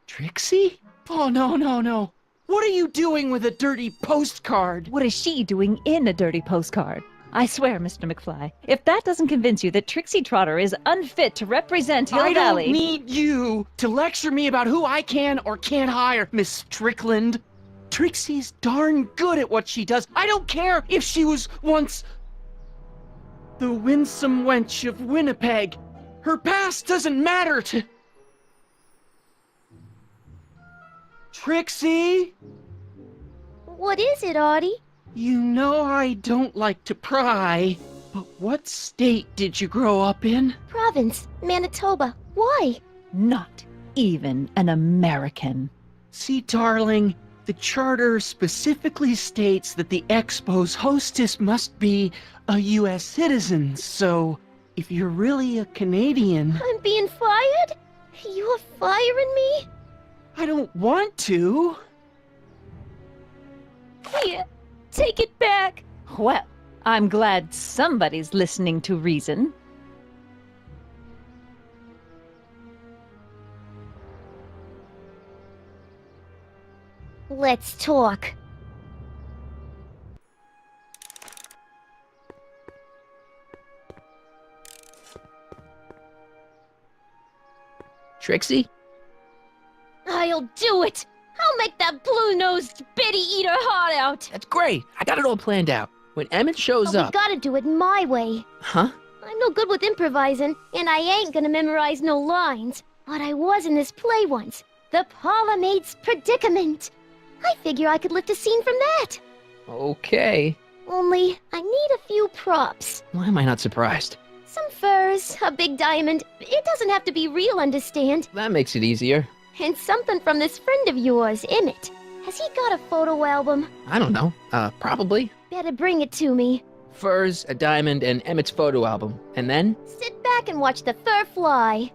D: Trixie? Oh, no, no, no. What are you doing with a dirty postcard?
L: What is she doing in a dirty postcard? I swear, Mr. McFly, if that doesn't convince you that Trixie Trotter is unfit to represent Hill
D: I
L: Valley...
D: don't need you to lecture me about who I can or can't hire, Miss Strickland. Trixie's darn good at what she does. I don't care if she was once the winsome wench of Winnipeg. Her past doesn't matter to... Trixie?
M: What is it, Audie?
D: You know I don't like to pry, but what state did you grow up in?
M: Province, Manitoba. Why?
L: Not even an American.
D: See, darling, the charter specifically states that the Expo's hostess must be a U.S. citizen, so if you're really a Canadian...
M: I'm being fired? You're firing me?
D: I don't want to.
L: Here, take it back. Well, I'm glad somebody's listening to reason.
M: Let's talk.
A: Trixie?
M: I'll do it! I'll make that blue-nosed Betty eat her heart out!
A: That's great. I got it all planned out. When Emmett shows
M: But
A: up...
M: we gotta do it my way.
A: Huh?
M: I'm no good with improvising, and I ain't gonna memorize no lines. But I was in this play once. The Parlor Maid's Predicament. I figure I could lift a scene from that.
A: Okay.
M: Only, I need a few props.
A: Why am I not surprised?
M: Some furs, a big diamond. It doesn't have to be real, understand?
A: That makes it easier.
M: And something from this friend of yours, Emmett. Has he got a photo album?
A: I don't know. Probably.
M: Better bring it to me.
A: Furs, a diamond, and Emmett's photo album. And then?
M: Sit back and watch the fur fly.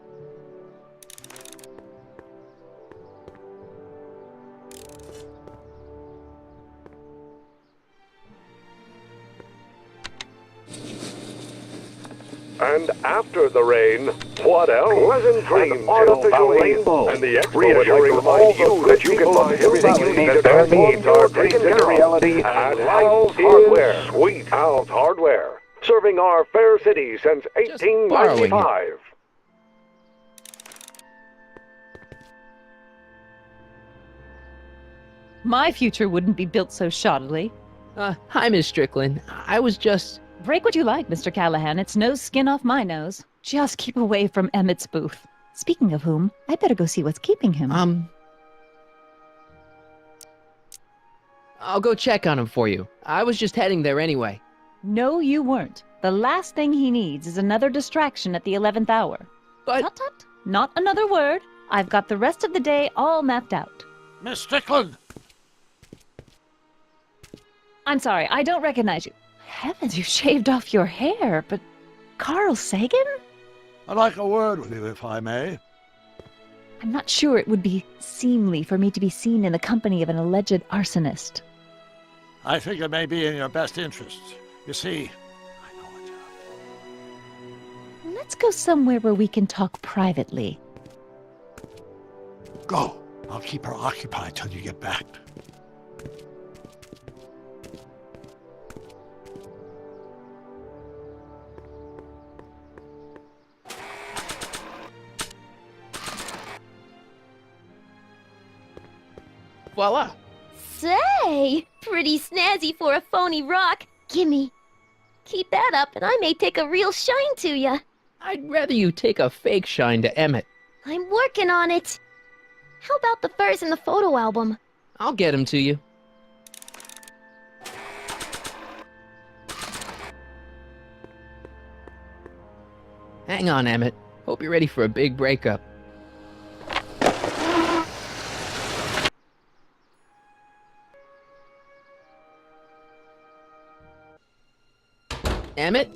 O: And after the rain, what else? Pleasant dreams, artificial rainbow, and the Expo would like to remind you that you can buy everything you need that their needs are taken care of reality at Al's Hardware. Sweet Al's Hardware, serving our fair city since 1895.
L: My future wouldn't be built so shoddily.
A: Hi, Miss Strickland. I was just...
L: Break what you like, Mr. Callahan. It's no skin off my nose. Just keep away from Emmett's booth. Speaking of whom, I better go see what's keeping him.
A: I'll go check on him for you. I was just heading there anyway.
L: No, you weren't. The last thing he needs is another distraction at the 11th hour.
A: But...
L: Tut tut. Not another word. I've got the rest of the day all mapped out.
I: Miss Strickland!
L: I'm sorry, I don't recognize you. Heavens, you shaved off your hair, but... Carl Sagan?
I: I'd like a word with you, if I may.
L: I'm not sure it would be seemly for me to be seen in the company of an alleged arsonist.
I: I think it may be in your best interests. You see,
L: Let's go somewhere where we can talk privately.
I: go. I'll keep her occupied till you get back.
A: voila.
M: Say, pretty snazzy for a phony rock. Gimme. Keep that up and I may take a real shine to ya.
A: I'd rather you take a fake shine to Emmett.
M: I'm working on it. How about the furs in the photo album?
A: I'll get him to you. Hang on, Emmett. Hope you're ready for a big breakup. Emmett?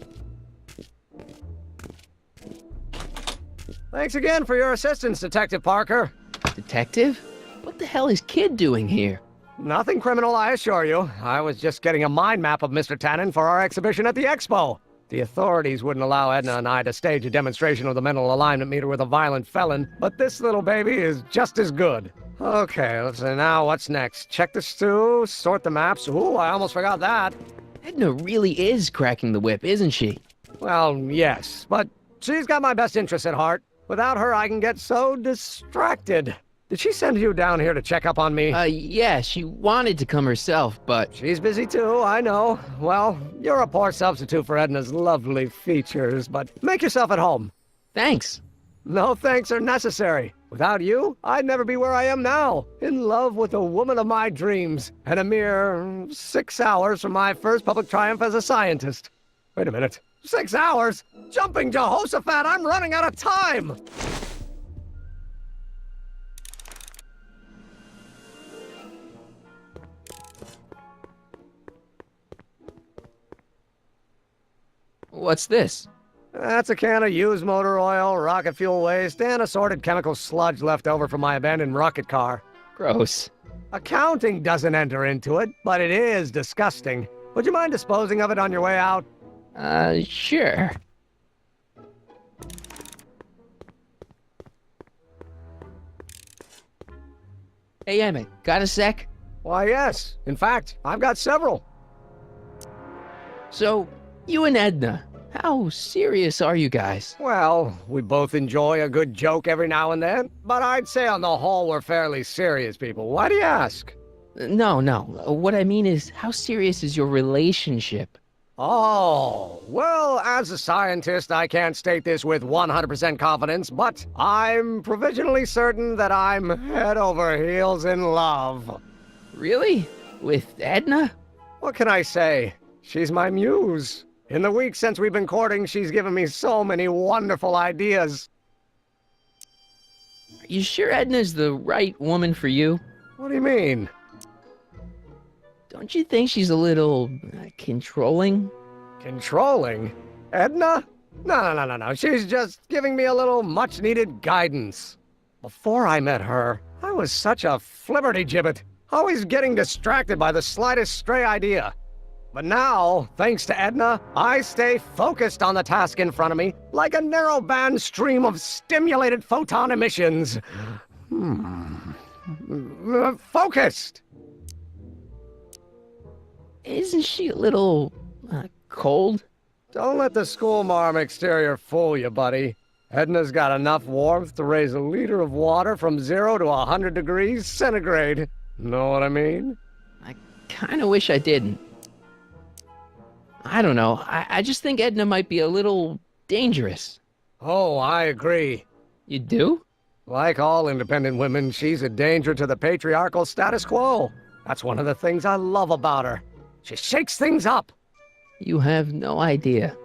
K: Thanks again for your assistance, Detective Parker.
A: Detective? What the hell is Kid doing here?
K: Nothing criminal, I assure you. I was just getting a mind map of Mr. Tannen for our exhibition at the Expo. The authorities wouldn't allow Edna and I to stage a demonstration of the mental alignment meter with a violent felon, but this little baby is just as good. Okay, let's see now what's next. Check the stew, sort the maps. Ooh, I almost forgot that.
A: Edna really is cracking the whip, isn't she?
K: Well, yes, but she's got my best interests at heart. Without her, I can get so distracted. Did she send you down here to check up on me?
A: Yeah, she wanted to come herself, but...
K: She's busy too, I know. Well, you're a poor substitute for Edna's lovely features, but make yourself at home.
A: Thanks.
K: No thanks are necessary. Without you, I'd never be where I am now, in love with the woman of my dreams, and a mere 6 hours from my first public triumph as a scientist. Wait a minute. 6 hours? Jumping Jehoshaphat, I'm running out of time!
A: What's this?
K: That's a can of used motor oil, rocket fuel waste, and assorted chemical sludge left over from my abandoned rocket car.
A: Gross.
K: Accounting doesn't enter into it, but it is disgusting. Would you mind disposing of it on your way out?
A: Sure. Hey, Emmett, got a sec?
K: Why, yes. In fact, I've got several.
A: So, you and Edna, how serious are you guys?
K: Well, we both enjoy a good joke every now and then, but I'd say on the whole we're fairly serious people. Why do you ask?
A: No. What I mean is, how serious is your relationship?
K: Oh, well, as a scientist, I can't state this with 100% confidence, but I'm provisionally certain that I'm head over heels in love.
A: Really? With Edna?
K: What can I say? She's my muse. In the weeks since we've been courting, she's given me so many wonderful ideas.
A: Are you sure Edna's the right woman for you?
K: What do you mean?
A: Don't you think she's a little controlling?
K: Controlling? Edna? No. She's just giving me a little much-needed guidance. Before I met her, I was such a flibberty-gibbet, always getting distracted by the slightest stray idea. But now, thanks to Edna, I stay focused on the task in front of me, like a narrow-band stream of stimulated photon emissions. Focused!
A: Isn't she a little, cold?
K: Don't let the schoolmarm exterior fool you, buddy. Edna's got enough warmth to raise a liter of water from 0 to 100 degrees centigrade. Know what I mean?
A: I kinda wish I didn't. I don't know. I just think Edna might be a little dangerous.
K: Oh, I agree.
A: You do?
K: Like all independent women, she's a danger to the patriarchal status quo. That's one of the things I love about her. She shakes things up.
A: You have no idea.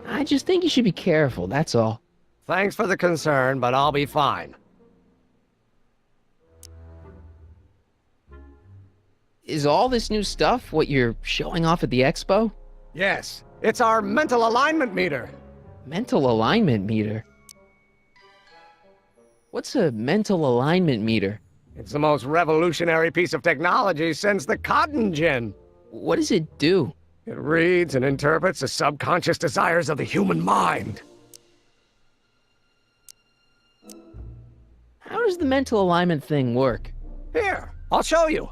A: I just think you should be careful, that's all.
K: Thanks for the concern, but I'll be fine.
A: Is all this new stuff what you're showing off at the expo?
K: Yes, it's our mental alignment meter.
A: Mental alignment meter? What's a mental alignment meter?
K: It's the most revolutionary piece of technology since the cotton gin.
A: What does it do?
K: It reads and interprets the subconscious desires of the human mind.
A: How does the mental alignment thing work?
K: Here, I'll show you.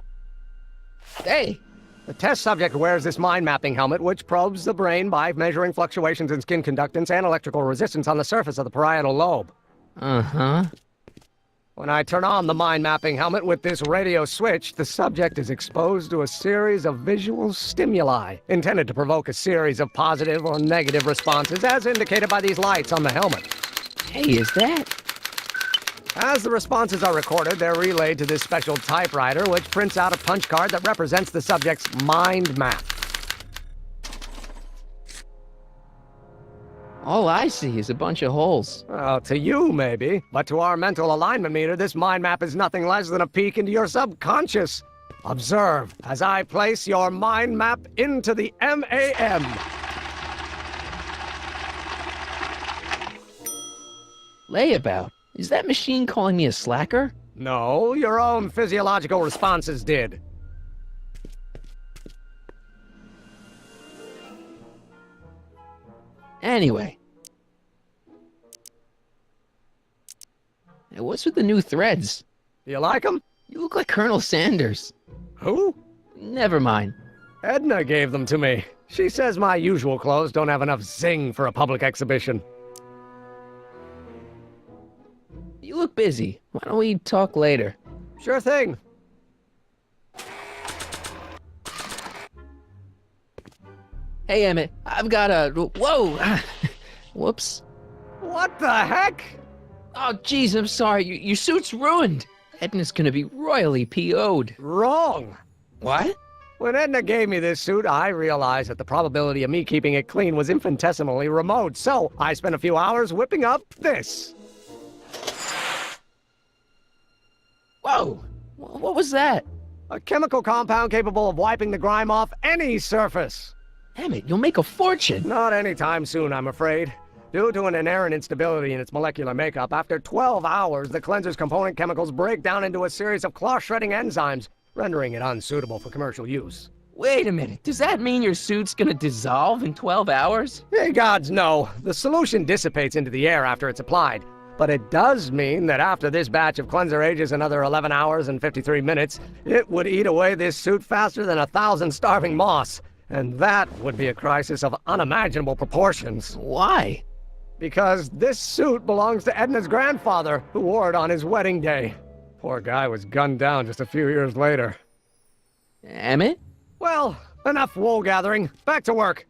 A: Hey!
K: The test subject wears this mind-mapping helmet, which probes the brain by measuring fluctuations in skin conductance and electrical resistance on the surface of the parietal lobe.
A: Uh-huh.
K: When I turn on the mind mapping helmet with this radio switch, the subject is exposed to a series of visual stimuli intended to provoke a series of positive or negative responses as indicated by these lights on the helmet.
A: Hey, is that?
K: As the responses are recorded, they're relayed to this special typewriter, which prints out a punch card that represents the subject's mind map.
A: All I see is a bunch of holes.
K: Well, to you, maybe. But to our mental alignment meter, this mind map is nothing less than a peek into your subconscious. Observe as I place your mind map into the MAM.
A: Layabout? Is that machine calling me a slacker?
K: No, your own physiological responses did.
A: Anyway. Now, what's with the new threads?
K: You like them?
A: You look like Colonel Sanders.
K: Who?
A: Never mind.
K: Edna gave them to me. She says my usual clothes don't have enough zing for a public exhibition.
A: You look busy. Why don't we talk later?
K: Sure thing.
A: Hey, Emmett, I've got a... Whoa! Whoops.
K: What the heck?
A: Oh, jeez, I'm sorry. Your suit's ruined. Edna's gonna be royally PO'd.
K: Wrong.
A: What?
K: When Edna gave me this suit, I realized that the probability of me keeping it clean was infinitesimally remote, so I spent a few hours whipping up this.
A: Whoa! What was that?
K: A chemical compound capable of wiping the grime off any surface.
A: Emmett, you'll make a fortune.
K: Not anytime soon, I'm afraid. Due to an inherent instability in its molecular makeup, after 12 hours, the cleanser's component chemicals break down into a series of cloth-shredding enzymes, rendering it unsuitable for commercial use.
A: Wait a minute. Does that mean your suit's gonna dissolve in 12 hours?
K: Hey, gods, no. The solution dissipates into the air after it's applied. But it does mean that after this batch of cleanser ages another 11 hours and 53 minutes, it would eat away this suit faster than 1,000 starving moths. And that would be a crisis of unimaginable proportions.
A: Why?
K: Because this suit belongs to Edna's grandfather, who wore it on his wedding day. Poor guy was gunned down just a few years later.
A: Emmett?
K: Well, enough wool gathering. Back to work.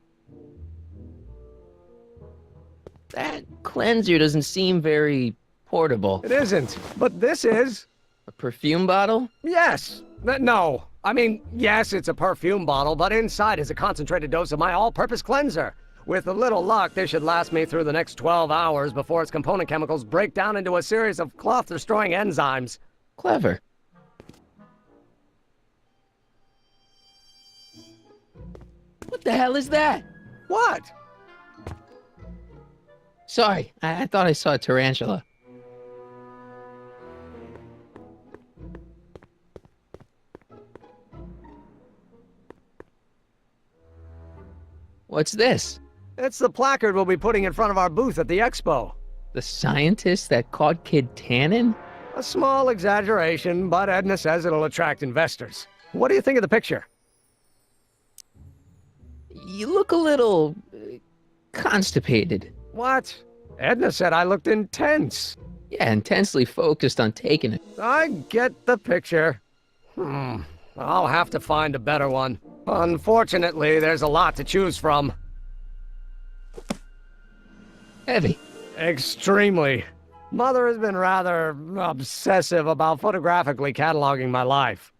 A: That cleanser doesn't seem very portable.
K: It isn't, but this is.
A: A perfume bottle?
K: Yes. No. I mean, yes, it's a perfume bottle, but inside is a concentrated dose of my all-purpose cleanser. With a little luck, this should last me through the next 12 hours before its component chemicals break down into a series of cloth-destroying enzymes.
A: Clever. What the hell is that?
K: What?
A: Sorry, I thought I saw a tarantula. What's this?
K: It's the placard we'll be putting in front of our booth at the expo.
A: The scientist that caught Kid Tannen?
K: A small exaggeration, but Edna says it'll attract investors. What do you think of the picture?
A: You look a little... constipated.
K: What? Edna said I looked intense.
A: Yeah, intensely focused on taking it.
K: I get the picture. I'll have to find a better one. Unfortunately, there's a lot to choose from.
A: Heavy.
K: Extremely. Mother has been rather obsessive about photographically cataloging my life.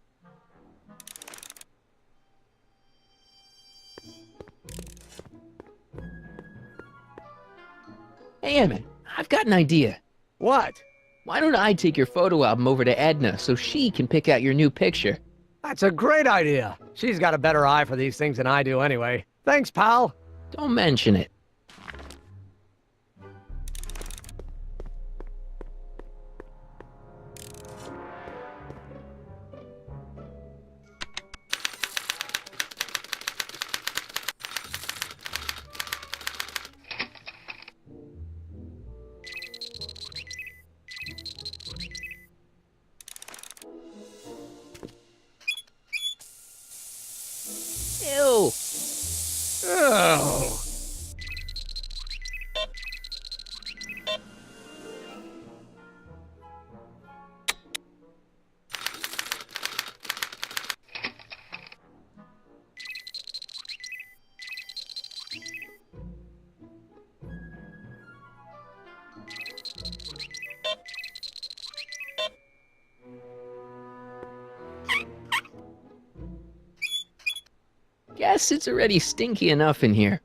A: Hey, Emmett, I've got an idea.
K: What?
A: Why don't I take your photo album over to Edna so she can pick out your new picture?
K: That's a great idea. She's got a better eye for these things than I do anyway. Thanks, pal.
A: Don't mention it. Ew.
K: Oh.
A: guess it's already stinky enough in here.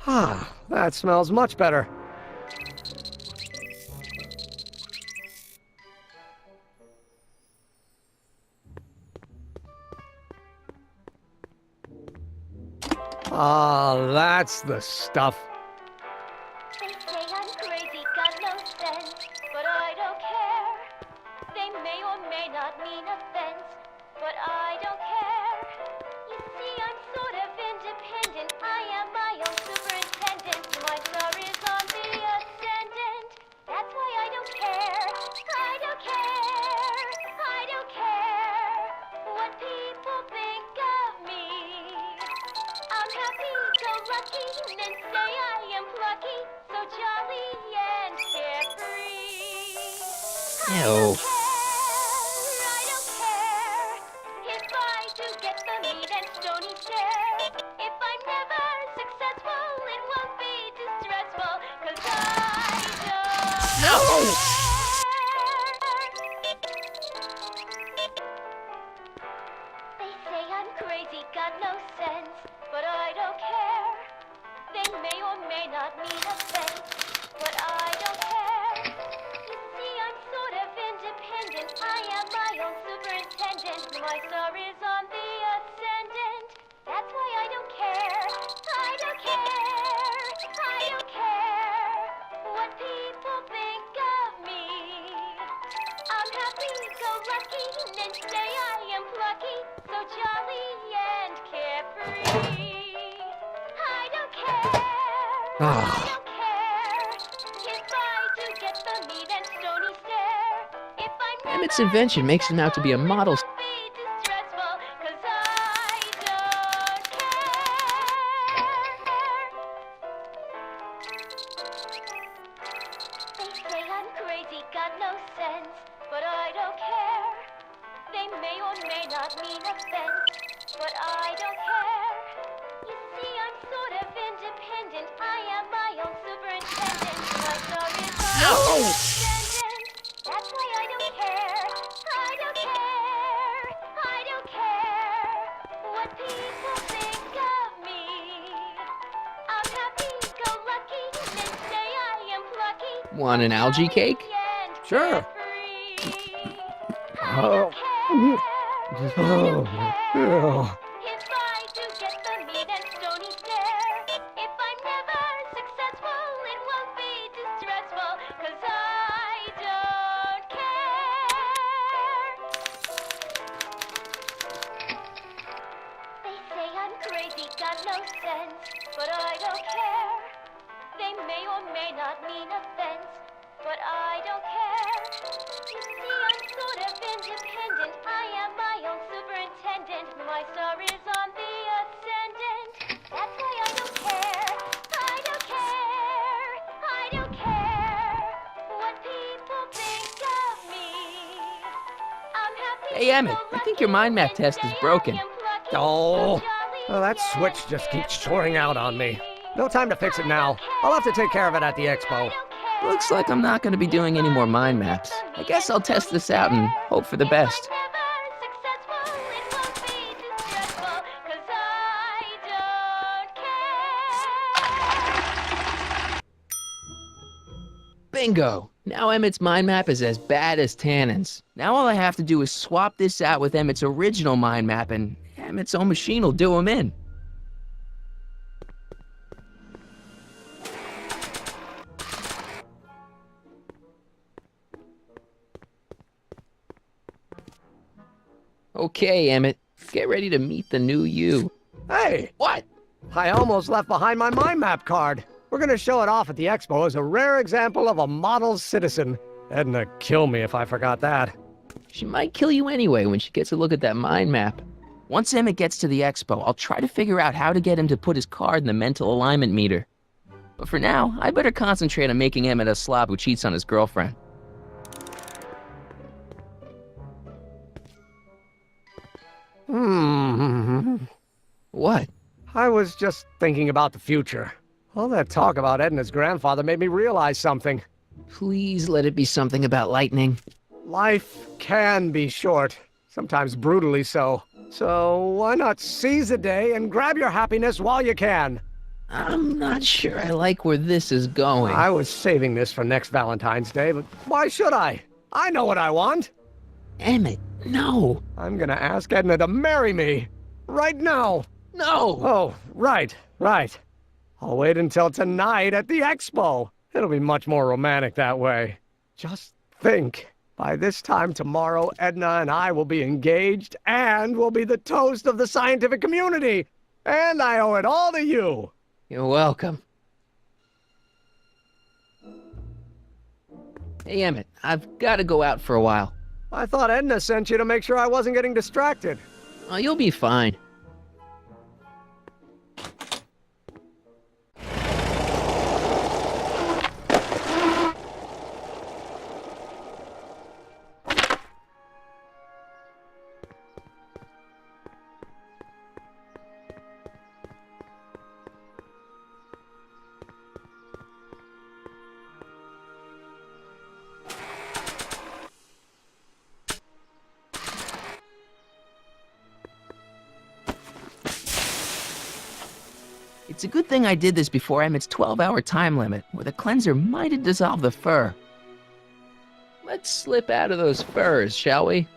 K: Ah, that smells much better. Ah, that's the stuff.
M: They say I'm crazy, got no sense, but I don't care. They may or may not mean offense, but I don't care. You see, I'm sort of independent. I am my own superintendent. My star is on the ascendant. That's why I don't care. I don't care. I don't care what people think of me. I'm happy, so lucky, men say I am plucky, so jolly and carefree.
A: Ew.
M: I don't care if I do get the meat and stony stare. If I'm never successful, it won't be distressful, 'cause I don't
A: No!
M: They say I'm crazy, got no sense, but I don't care. They may or may not mean offense, but I don't care. You see, I'm sort of independent. I am my own superintendent. My star is on the ascendant. That's why I don't care. I don't care. I don't care what people think of me. I'm happy, go lucky, men say I am plucky, so jolly and carefree. I don't care. I don't care if I do get the meat and stony stare. If I'm
A: Emmett's invention makes him out to be a model.
M: be distressful, 'cause I don't care. They say I'm crazy, got no sense, but I don't care. They may or may not mean offense, but I don't care. You see, I'm sort of independent. I am my own superintendent. My star is on
A: No!
M: the ascendant. That's why I don't care. I don't care. I don't care what people think of me. I'm happy, go lucky, men say I am plucky.
A: Want an algae cake?
K: Sure. Oh. Oh.
M: If I do get the meat and stony stare, if I'm never successful, it won't be distressful, 'cause I don't care. They say I'm crazy, got no sense, but I don't care. They may or may not mean offense, but I don't care. You see, I'm sort of independent. I am my own superintendent. My star is on the ascendant. That's why I don't care. I don't care. I don't care what people think of me. I'm happy.
A: Hey, Emmett, I think your mind map test is broken.
K: Oh, that switch just keeps soaring out on me. No time to fix it now. I'll have to take care of it at the expo.
A: Looks like I'm not going to be doing any more mind maps. I guess I'll test this out and hope for the best. Bingo! Now Emmett's mind map is as bad as Tannen's. Now all I have to do is swap this out with Emmett's original mind map and Emmett's own machine will do him in. Okay, Emmett, get ready to meet the new you.
K: Hey!
A: What?
K: I almost left behind my mind map card. We're gonna show it off at the expo as a rare example of a model citizen. Edna, kill me if I forgot that.
A: She might kill you anyway when she gets a look at that mind map. Once Emmett gets to the expo, I'll try to figure out how to get him to put his card in the mental alignment meter. But for now, I better concentrate on making Emmett a slob who cheats on his girlfriend. What?
K: I was just thinking about the future. All that talk about Edna's grandfather made me realize something.
A: Please let it be something about lightning.
K: Life can be short, sometimes brutally so. So why not seize the day and grab your happiness while you can?
A: I'm not sure I like where this is going.
K: I was saving this for next Valentine's Day, but why should I? I know what I want.
A: Emmett, no.
K: I'm gonna ask Edna to marry me. Right now.
A: No!
K: Oh, right. I'll wait until tonight at the expo. It'll be much more romantic that way. Just think. By this time tomorrow, Edna and I will be engaged and will be the toast of the scientific community. And I owe it all to you.
A: You're welcome. Hey, Emmett, I've got to go out for a while.
K: I thought Edna sent you to make sure I wasn't getting distracted.
A: Oh, you'll be fine. It's a good thing I did this before Emmett's 12-hour time limit, where the cleanser might have dissolved the fur. Let's slip out of those furs, shall we?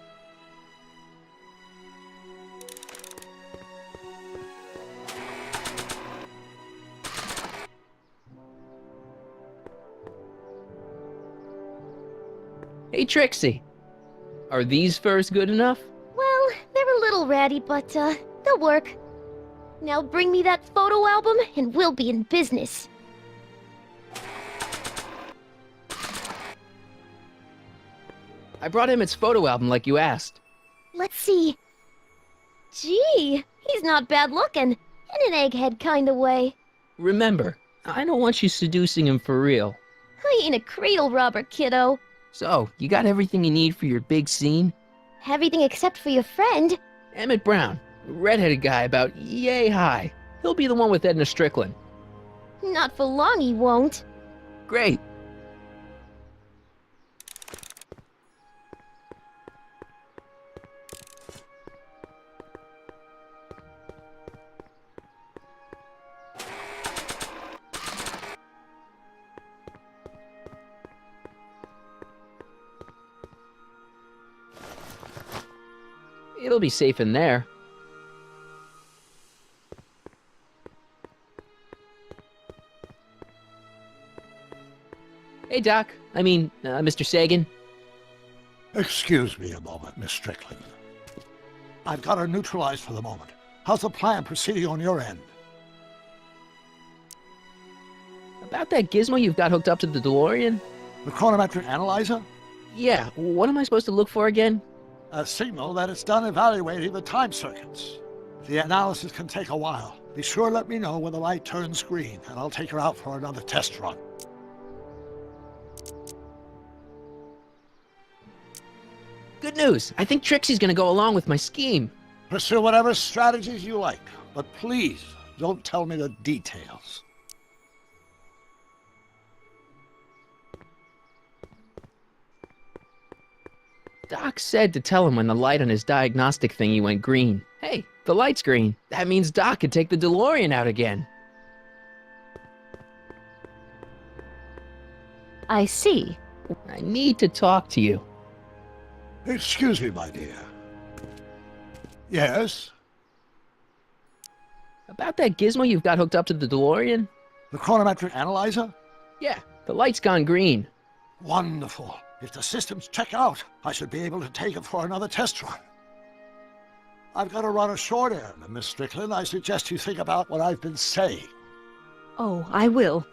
A: Hey, Trixie. Are these furs good enough?
M: Well, they're a little ratty, but, they'll work. Now bring me that photo album, and we'll be in business.
A: I brought Emmett's photo album like you asked.
M: Let's see. Gee, he's not bad looking. In an egghead kind of way.
A: Remember, I don't want you seducing him for real.
M: I ain't a cradle robber, kiddo.
A: So, you got everything you need for your big scene?
M: Everything except for your friend.
A: Emmett Brown, redheaded guy about yay high. He'll be the one with Edna Strickland.
M: Not for long he won't.
A: Great. It'll be safe in there. Hey, Doc. Mr. Sagan.
I: Excuse me a moment, Miss Strickland. I've got her neutralized for the moment. How's the plan proceeding on your end?
A: About that gizmo you've got hooked up to the DeLorean?
I: The chronometric analyzer?
A: Yeah, what am I supposed to look for again?
I: A signal that it's done evaluating the time circuits. The analysis can take a while. Be sure to let me know when the light turns green, and I'll take her out for another test run.
A: Good news! I think Trixie's gonna go along with my scheme.
I: Pursue whatever strategies you like, but please don't tell me the details.
A: Doc said to tell him when the light on his diagnostic thingy went green. Hey, the light's green. That means Doc could take the DeLorean out again.
L: I see.
A: I need to talk to you.
I: Excuse me, my dear. Yes?
A: About that gizmo you've got hooked up to the DeLorean?
I: The chronometric analyzer?
A: Yeah, the light's gone green.
I: Wonderful. If the systems check out, I should be able to take it for another test run. I've got to run a short errand, Miss Strickland. I suggest you think about what I've been saying.
L: Oh, I will.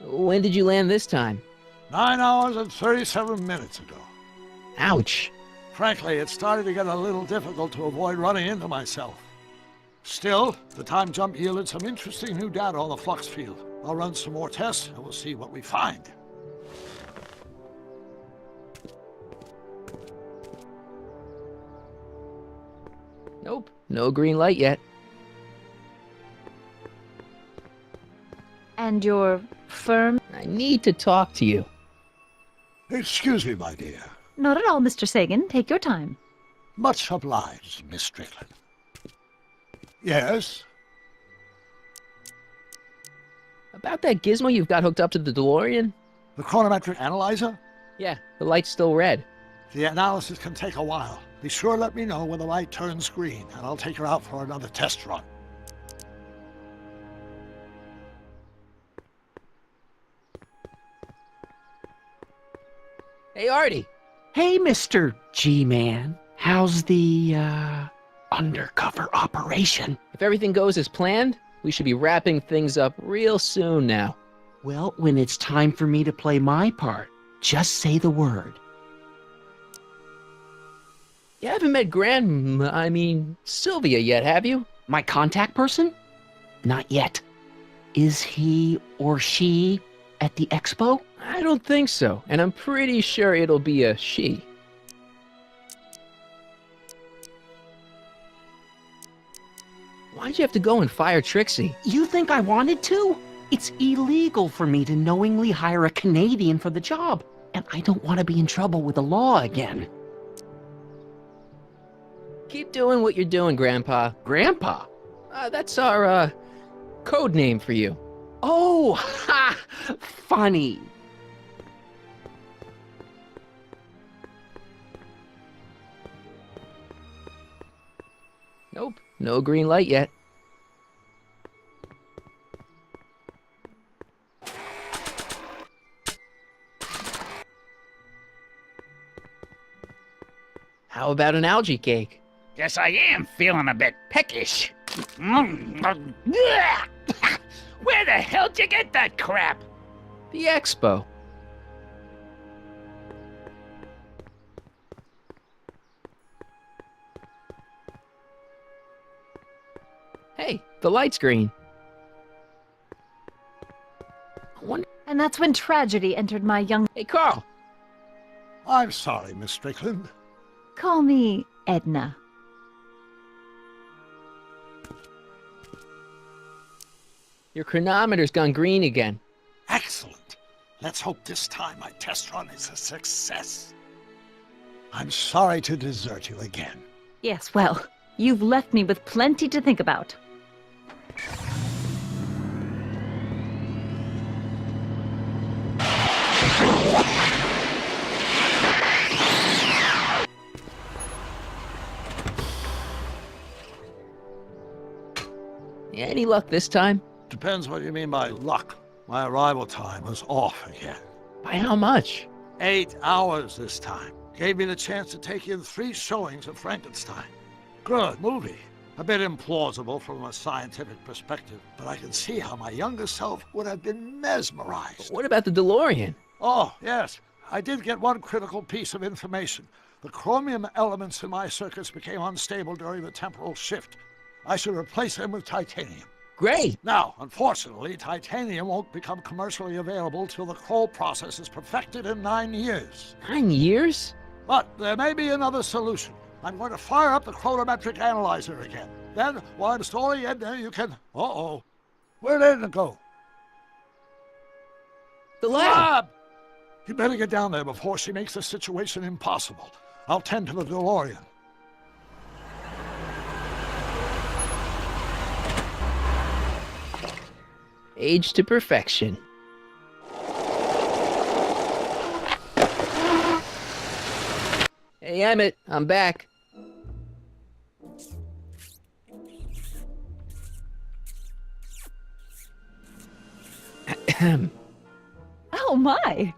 A: When did you land this time?
I: 9 hours and 37 minutes ago.
A: Ouch.
I: Frankly, it's starting to get a little difficult to avoid running into myself. Still, the time jump yielded some interesting new data on the flux field. I'll run some more tests and we'll see what we find.
A: Nope, no green light yet.
L: And your firm?
A: I need to talk to you.
I: Excuse me, my dear.
L: Not at all, Mr. Sagan. Take your time.
I: Much obliged, Miss Strickland. Yes?
A: About that gizmo you've got hooked up to the DeLorean?
I: The chronometric analyzer?
A: Yeah, the light's still red.
I: The analysis can take a while. Be sure to let me know when the light turns green, and I'll take her out for another test run.
A: Hey, Artie.
D: Hey, Mr. G-Man. How's the, undercover operation?
A: If everything goes as planned, we should be wrapping things up real soon now.
D: Well, when it's time for me to play my part, just say the word.
A: You haven't met Sylvia yet, have you?
D: My contact person? Not yet. Is he or she at the expo?
A: I don't think so, and I'm pretty sure it'll be a she. Why'd you have to go and fire Trixie?
D: You think I wanted to? It's illegal for me to knowingly hire a Canadian for the job, and I don't want to be in trouble with the law again.
A: Keep doing what you're doing, Grandpa.
D: Grandpa?
A: That's our, code name for you.
D: Oh, ha! Funny.
A: Nope, no green light yet. How about an algae cake?
H: Guess I am feeling a bit peckish. Where the hell'd you get that crap?
A: The expo. Hey, the light's green.
L: And that's when tragedy entered my young...
A: Hey, Carl.
I: I'm sorry, Miss Strickland.
L: Call me Edna.
A: Your chronometer's gone green again.
I: Excellent. Let's hope this time my test run is a success. I'm sorry to desert you again.
L: Yes, well, you've left me with plenty to think about.
A: Any luck this time?
I: Depends what you mean by luck. My arrival time was off again.
A: By how much?
I: 8 hours this time. Gave me the chance to take in 3 showings of Frankenstein. Good movie. A bit implausible from a scientific perspective, but I can see how my younger self would have been mesmerized.
A: What about the DeLorean?
I: Oh, yes. I did get one critical piece of information. The chromium elements in my circuits became unstable during the temporal shift. I should replace them with titanium.
A: Great.
I: Now, unfortunately, titanium won't become commercially available till the Kroll process is perfected in 9 years.
A: 9 years?
I: But there may be another solution. I'm going to fire up the chronometric analyzer again. Then, while I'm stalling in there, you can... Uh-oh. Where did it go?
A: The lab!
I: You better get down there before she makes the situation impossible. I'll tend to the DeLorean.
A: Age to perfection. Hey, Emmett, I'm back.
L: Oh my!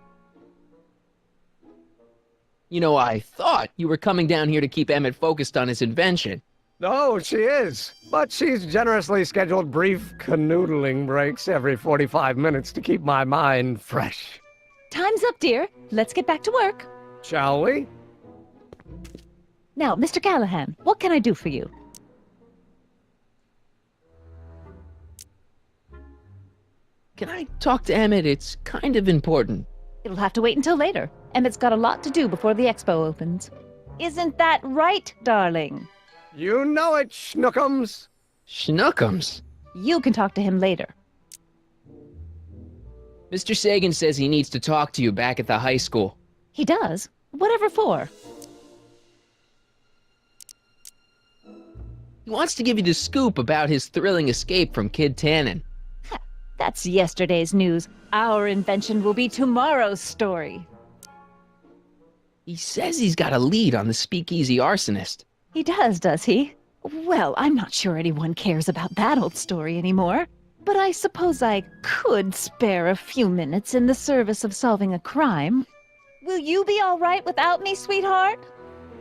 A: You know, I thought you were coming down here to keep Emmett focused on his invention.
K: No, she is. But she's generously scheduled brief canoodling breaks every 45 minutes to keep my mind fresh.
L: Time's up, dear. Let's get back to work.
K: Shall we?
L: Now, Mr. Callahan, what can I do for you?
A: Can I talk to Emmett? It's kind of important.
L: It'll have to wait until later. Emmett's got a lot to do before the expo opens. Isn't that right, darling?
K: You know it, Schnookums.
A: Schnookums?
L: You can talk to him later.
A: Mr. Sagan says he needs to talk to you back at the high school.
L: He does? Whatever for?
A: He wants to give you the scoop about his thrilling escape from Kid Tannen.
L: That's yesterday's news. Our invention will be tomorrow's story.
A: He says he's got a lead on the speakeasy arsonist.
L: He does he? Well, I'm not sure anyone cares about that old story anymore. But I suppose I could spare a few minutes in the service of solving a crime. Will you be all right without me, sweetheart?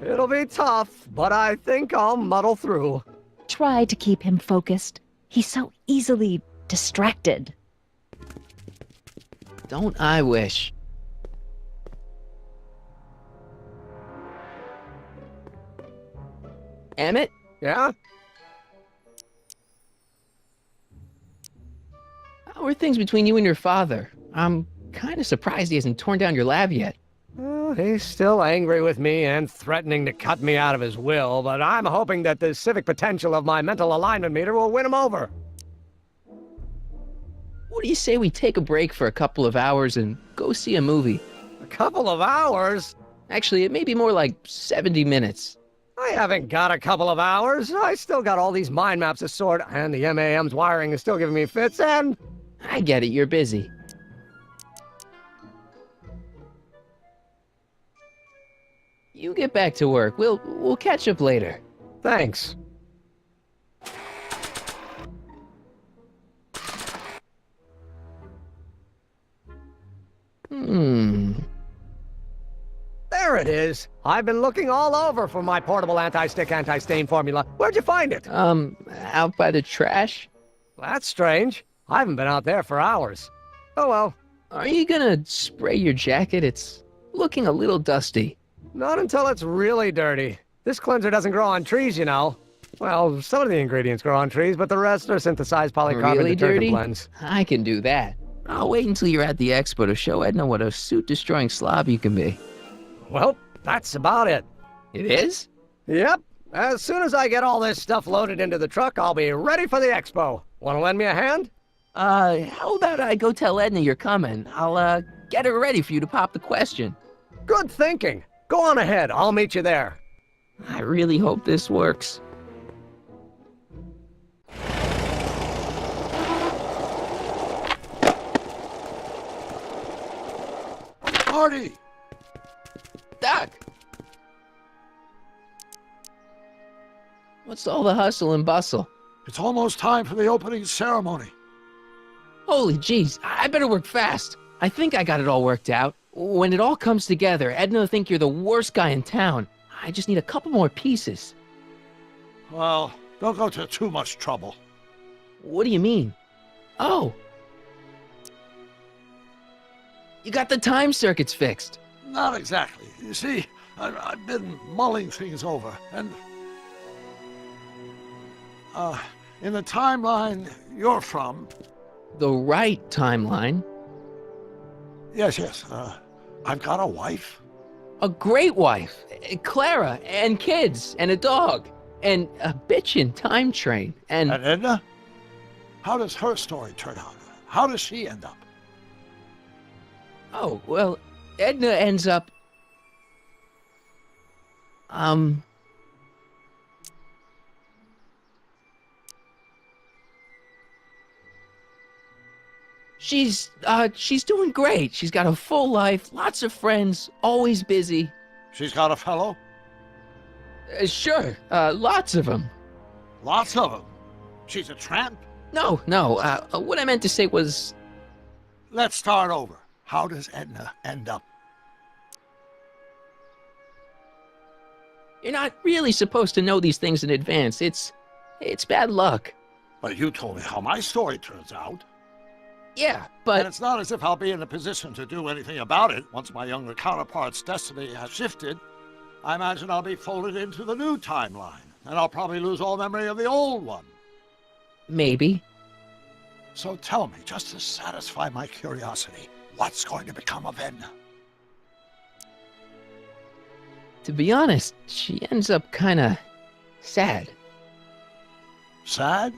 K: It'll be tough, but I think I'll muddle through.
L: Try to keep him focused. He's so easily distracted.
A: Don't I wish? Emmett?
K: Yeah?
A: How are things between you and your father? I'm kind of surprised he hasn't torn down your lab yet.
K: He's still angry with me and threatening to cut me out of his will, but I'm hoping that the civic potential of my mental alignment meter will win him over.
A: What do you say we take a break for a couple of hours and go see a movie?
K: A couple of hours?
A: Actually, it may be more like 70 minutes.
K: I haven't got a couple of hours. I still got all these mind maps to sort, and the MAM's wiring is still giving me fits, and...
A: I get it, you're busy. You get back to work. We'll catch up later.
K: Thanks. There it is. I've been looking all over for my portable anti-stick, anti-stain formula. Where'd you find it?
A: Out by the trash?
K: That's strange. I haven't been out there for hours. Oh well.
A: Are you gonna spray your jacket? It's looking a little dusty.
K: Not until it's really dirty. This cleanser doesn't grow on trees, you know. Well, some of the ingredients grow on trees, but the rest are synthesized polycarbonate
A: Really
K: detergent
A: dirty?
K: blends.
A: I can do that. I'll wait until you're at the expo to show Edna what a suit-destroying slob you can be.
K: Well, that's about it.
A: It is?
K: Yep. As soon as I get all this stuff loaded into the truck, I'll be ready for the expo. Want to lend me a hand?
A: How about I go tell Edna you're coming? I'll, get her ready for you to pop the question.
K: Good thinking. Go on ahead. I'll meet you there.
A: I really hope this works.
I: Marty!
A: Doc! What's all the hustle and bustle?
I: It's almost time for the opening ceremony.
A: Holy jeez, I better work fast. I think I got it all worked out. When it all comes together, Edna will think you're the worst guy in town. I just need a couple more pieces.
I: Well, don't go to too much trouble.
A: What do you mean? Oh. You got the time circuits fixed.
I: Not exactly. You see, I've been mulling things over, and... in the timeline you're from...
A: The right timeline?
I: Yes, I've got a wife.
A: A great wife, Clara, and kids, and a dog, and a bitchin' time train, and...
I: And Edna? How does her story turn out? How does she end up?
A: Oh, well, Edna ends up... She's doing great. She's got a full life, lots of friends, always busy.
I: She's got a fellow?
A: Sure, lots of them.
I: Lots of them? She's a tramp?
A: No, what I meant to say was...
I: Let's start over. How does Edna end up?
A: You're not really supposed to know these things in advance. It's bad luck.
I: But you told me how my story turns out.
A: Yeah, but...
I: And it's not as if I'll be in a position to do anything about it once my younger counterpart's destiny has shifted. I imagine I'll be folded into the new timeline, and I'll probably lose all memory of the old one.
A: Maybe.
I: So tell me, just to satisfy my curiosity, what's going to become of Edna?
A: To be honest, she ends up kinda sad.
I: Sad?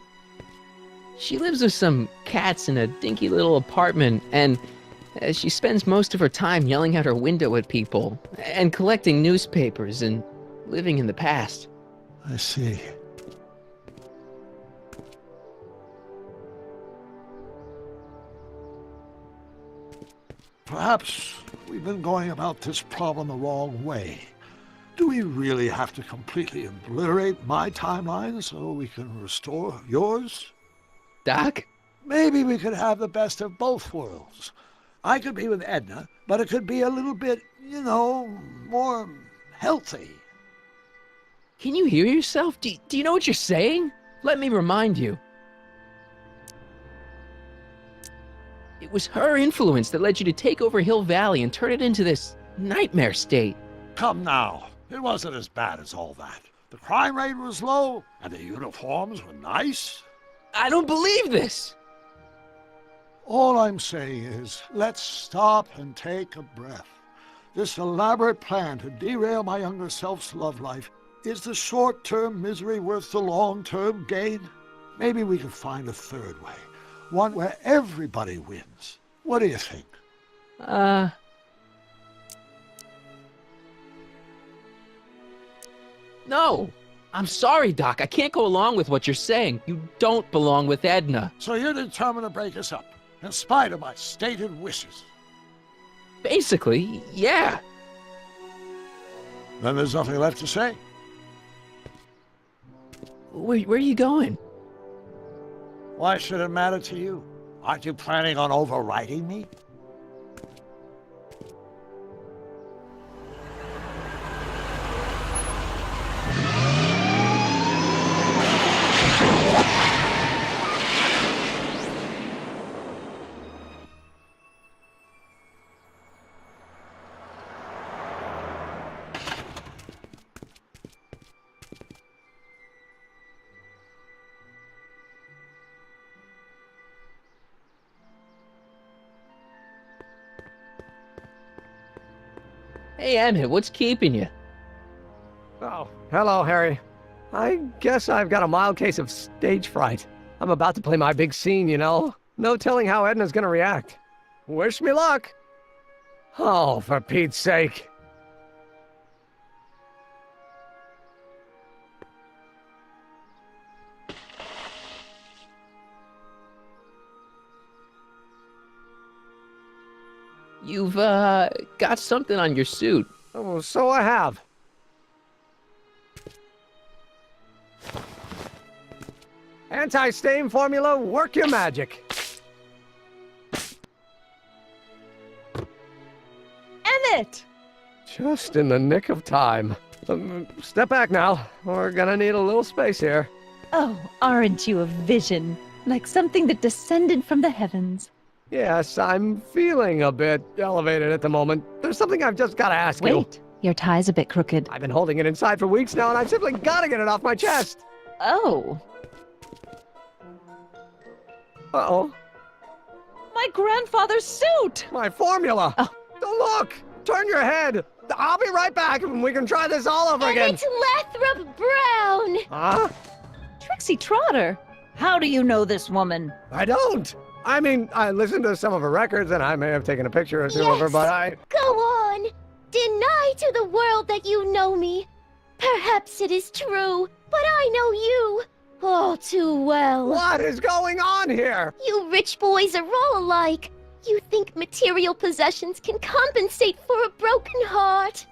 A: She lives with some cats in a dinky little apartment, and she spends most of her time yelling out her window at people, and collecting newspapers, and living in the past.
I: I see. Perhaps we've been going about this problem the wrong way. Do we really have to completely obliterate my timeline so we can restore yours?
A: Doc?
I: Maybe we could have the best of both worlds. I could be with Edna, but it could be a little bit, more healthy.
A: Can you hear yourself? Do you know what you're saying? Let me remind you. It was her influence that led you to take over Hill Valley and turn it into this nightmare state.
I: Come now, it wasn't as bad as all that. The crime rate was low, and the uniforms were nice.
A: I don't believe this!
I: All I'm saying is, let's stop and take a breath. This elaborate plan to derail my younger self's love life, is the short-term misery worth the long-term gain? Maybe we could find a third way. One where everybody wins. What do you think?
A: No! I'm sorry, Doc. I can't go along with what you're saying. You don't belong with Edna.
I: So you're determined to break us up, in spite of my stated wishes?
A: Basically, yeah.
I: Then there's nothing left to say.
A: Where are you going?
I: Why should it matter to you? Aren't you planning on overriding me?
A: Hey, Emmett, what's keeping you?
K: Oh, hello, Harry. I guess I've got a mild case of stage fright. I'm about to play my big scene, No telling how Edna's gonna react. Wish me luck. Oh, for Pete's sake.
A: You've, got something on your suit.
K: Oh, so I have. Anti-stain formula, work your magic.
L: Emmett!
K: Just in the nick of time. Step back now. We're gonna need a little space here.
L: Oh, aren't you a vision? Like something that descended from the heavens.
K: Yes, I'm feeling a bit elevated at the moment. There's something I've just got to ask you.
L: Wait, your tie's a bit crooked.
K: I've been holding it inside for weeks now, and I've simply got to get it off my chest.
L: Oh.
K: Uh-oh.
L: My grandfather's suit!
K: My formula!
L: Oh.
K: Look! Turn your head! I'll be right back, and we can try this all over again.
M: It's Lathrop Brown!
K: Huh?
L: Trixie Trotter! How do you know this woman?
K: I don't! I mean, I listened to some of her records, and I may have taken a picture or two of her, but I...
M: Go on! Deny to the world that you know me. Perhaps it is true, but I know you all too well.
K: What is going on here?
M: You rich boys are all alike. You think material possessions can compensate for a broken heart.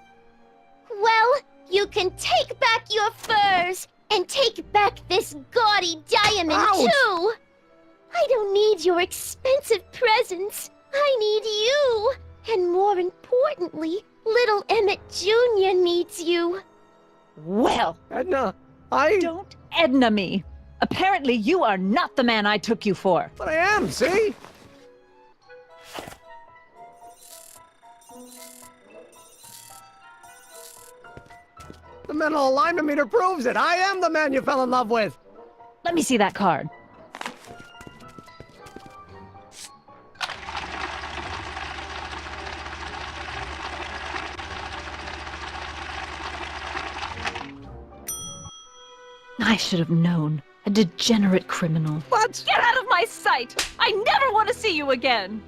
M: Well, you can take back your furs, and take back this gaudy diamond,
K: Ouch!
M: too! I don't need your expensive presents. I need you. And more importantly, little Emmett Jr. needs you.
L: Well,
K: Edna,
L: don't Edna me. Apparently you are not the man I took you for.
K: But I am, see? The mental alignment meter proves it. I am the man you fell in love with.
L: Let me see that card. I should have known. A degenerate criminal.
K: What?
L: Get out of my sight! I never want to see you again!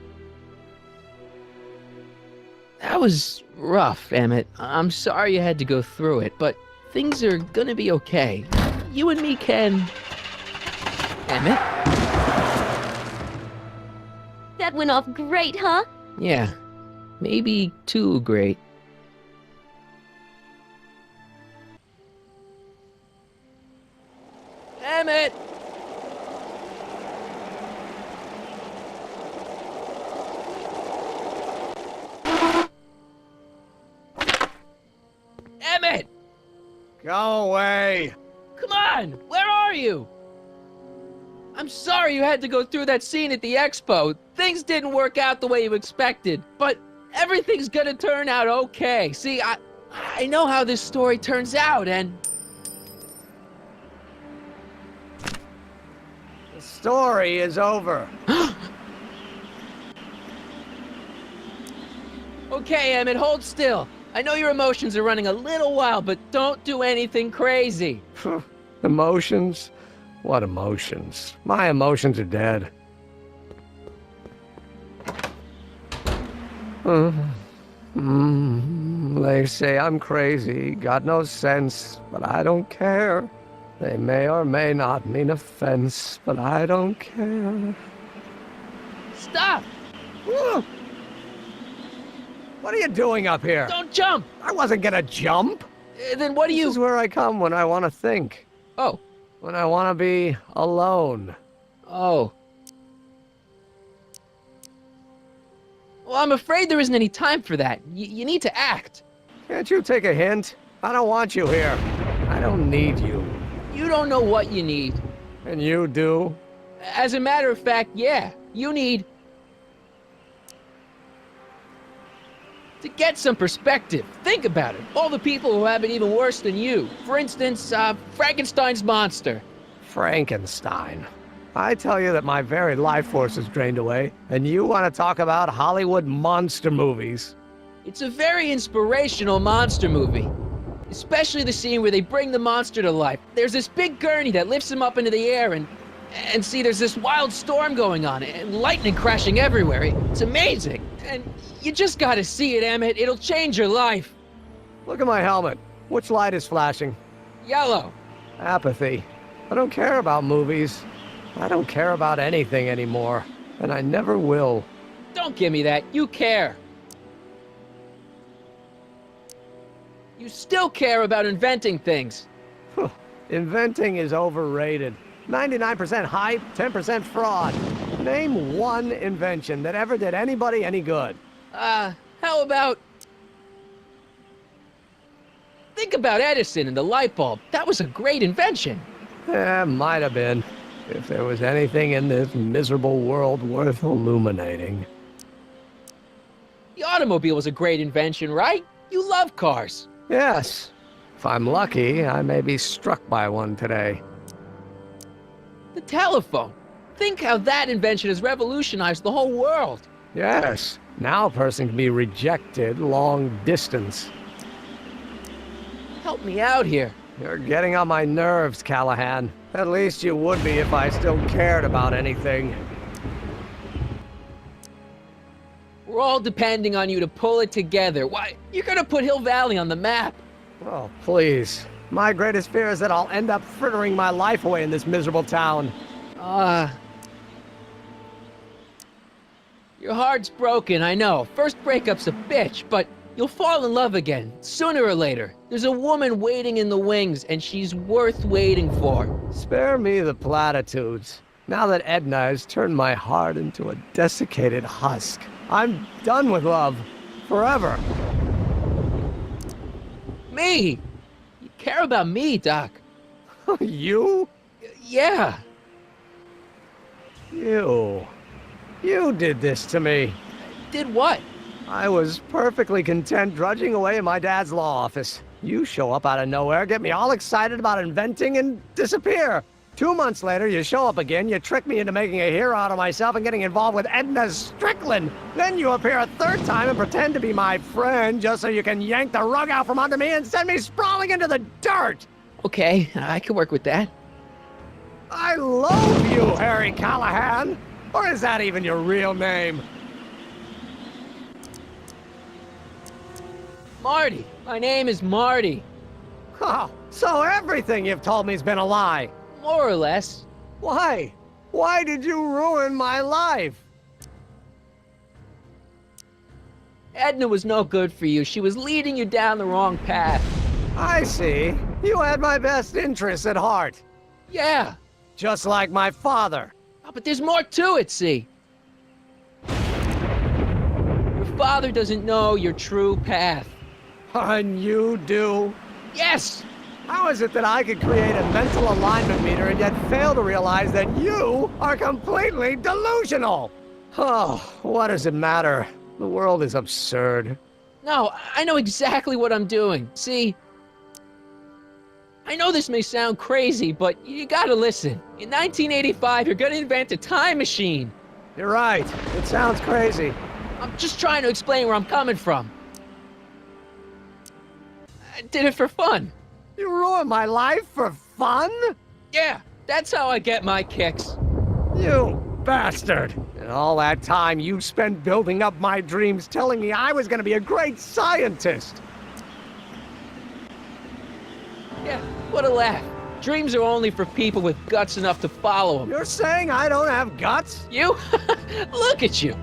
A: That was rough, Emmett. I'm sorry you had to go through it, but things are gonna be okay. You and me can... Emmett?
M: That went off great, huh?
A: Yeah, maybe too great. Emmett! Emmett!
K: Go away!
A: Come on! Where are you? I'm sorry you had to go through that scene at the expo. Things didn't work out the way you expected, but everything's gonna turn out okay. See, I know how this story turns out, and...
K: The story is over.
A: Okay, Emmett, hold still. I know your emotions are running a little wild, but don't do anything crazy.
K: Emotions? What emotions? My emotions are dead. They say I'm crazy, got no sense, but I don't care. They may or may not mean offense, but I don't care.
A: Stop!
K: What are you doing up here?
A: Don't jump!
K: I wasn't gonna jump.
A: Then what do you...
K: This is where I come when I want to think.
A: Oh.
K: When I want to be alone.
A: Oh. Well, I'm afraid there isn't any time for that. You need to act.
K: Can't you take a hint? I don't want you here. I don't need you.
A: You don't know what you need.
K: And you do?
A: As a matter of fact, yeah. You need... to get some perspective. Think about it. All the people who have it even worse than you. For instance, Frankenstein's monster.
K: Frankenstein. I tell you that my very life force is drained away, and you want to talk about Hollywood monster movies.
A: It's a very inspirational monster movie. Especially the scene where they bring the monster to life. There's this big gurney that lifts him up into the air, and see, there's this wild storm going on, and lightning crashing everywhere. It's amazing. And you just gotta see it, Emmett. It'll change your life.
K: Look at my helmet. Which light is flashing?
A: Yellow.
K: Apathy. I don't care about movies. I don't care about anything anymore. And I never will.
A: Don't give me that. You care. You still care about inventing things.
K: Inventing is overrated. 99% hype, 10% fraud. Name one invention that ever did anybody any good.
A: How about... Think about Edison and the light bulb. That was a great invention.
K: Might have been. If there was anything in this miserable world worth illuminating.
A: The automobile was a great invention, right? You love cars.
K: Yes. If I'm lucky, I may be struck by one today.
A: The telephone. Think how that invention has revolutionized the whole world.
K: Yes. Now a person can be rejected long distance.
A: Help me out here.
K: You're getting on my nerves, Callahan. At least you would be if I still cared about anything.
A: We're all depending on you to pull it together. Why, you're gonna put Hill Valley on the map.
K: Oh, please. My greatest fear is that I'll end up frittering my life away in this miserable town.
A: Your heart's broken, I know. First breakup's a bitch, but you'll fall in love again, sooner or later. There's a woman waiting in the wings, and she's worth waiting for.
K: Spare me the platitudes. Now that Edna has turned my heart into a desiccated husk, I'm done with love. Forever.
A: Me! You care about me, Doc.
K: You?
A: Yeah.
K: You did this to me.
A: Did what?
K: I was perfectly content drudging away in my dad's law office. You show up out of nowhere, get me all excited about inventing, and disappear. 2 months later, you show up again, you trick me into making a hero out of myself and getting involved with Edna Strickland. Then you appear a third time and pretend to be my friend just so you can yank the rug out from under me and send me sprawling into the dirt.
A: Okay, I can work with that.
K: I loathe you, Harry Callahan! Or is that even your real name?
A: Marty! My name is Marty.
K: Oh, so everything you've told me's been a lie?
A: More or less.
K: Why? Why did you ruin my life?
A: Edna was no good for you. She was leading you down the wrong path.
K: I see. You had my best interests at heart.
A: Yeah.
K: Just like my father.
A: Oh, but there's more to it, see? Your father doesn't know your true path.
K: And you do?
A: Yes!
K: How is it that I could create a mental alignment meter and yet fail to realize that you are completely delusional? Oh, what does it matter? The world is absurd.
A: No, I know exactly what I'm doing. See? I know this may sound crazy, but you gotta listen. In 1985, you're gonna invent a time machine.
K: You're right. It sounds crazy.
A: I'm just trying to explain where I'm coming from. I did it for fun.
K: You ruined my life for fun?
A: Yeah, that's how I get my kicks.
K: You bastard! And all that time you spent building up my dreams, telling me I was gonna be a great scientist!
A: Yeah, what a laugh. Dreams are only for people with guts enough to follow them.
K: You're saying I don't have guts?
A: You? Look at you.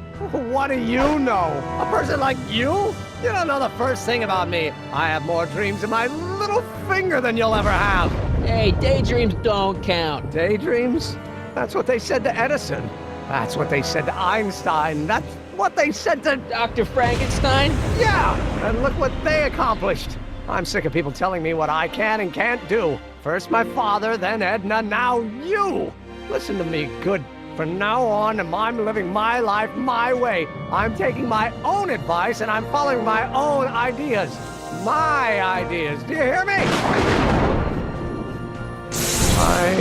K: What do you know? A person like you? You don't know the first thing about me. I have more dreams in my little finger than you'll ever have.
A: Hey, daydreams don't count.
K: Daydreams? That's what they said to Edison. That's what they said to Einstein. That's what they said to
A: Dr. Frankenstein?
K: Yeah, and look what they accomplished. I'm sick of people telling me what I can and can't do. First my father, then Edna, now you. Listen to me, good. From now on, I'm living my life my way. I'm taking my own advice and I'm following my own ideas. My ideas. Do you hear me? My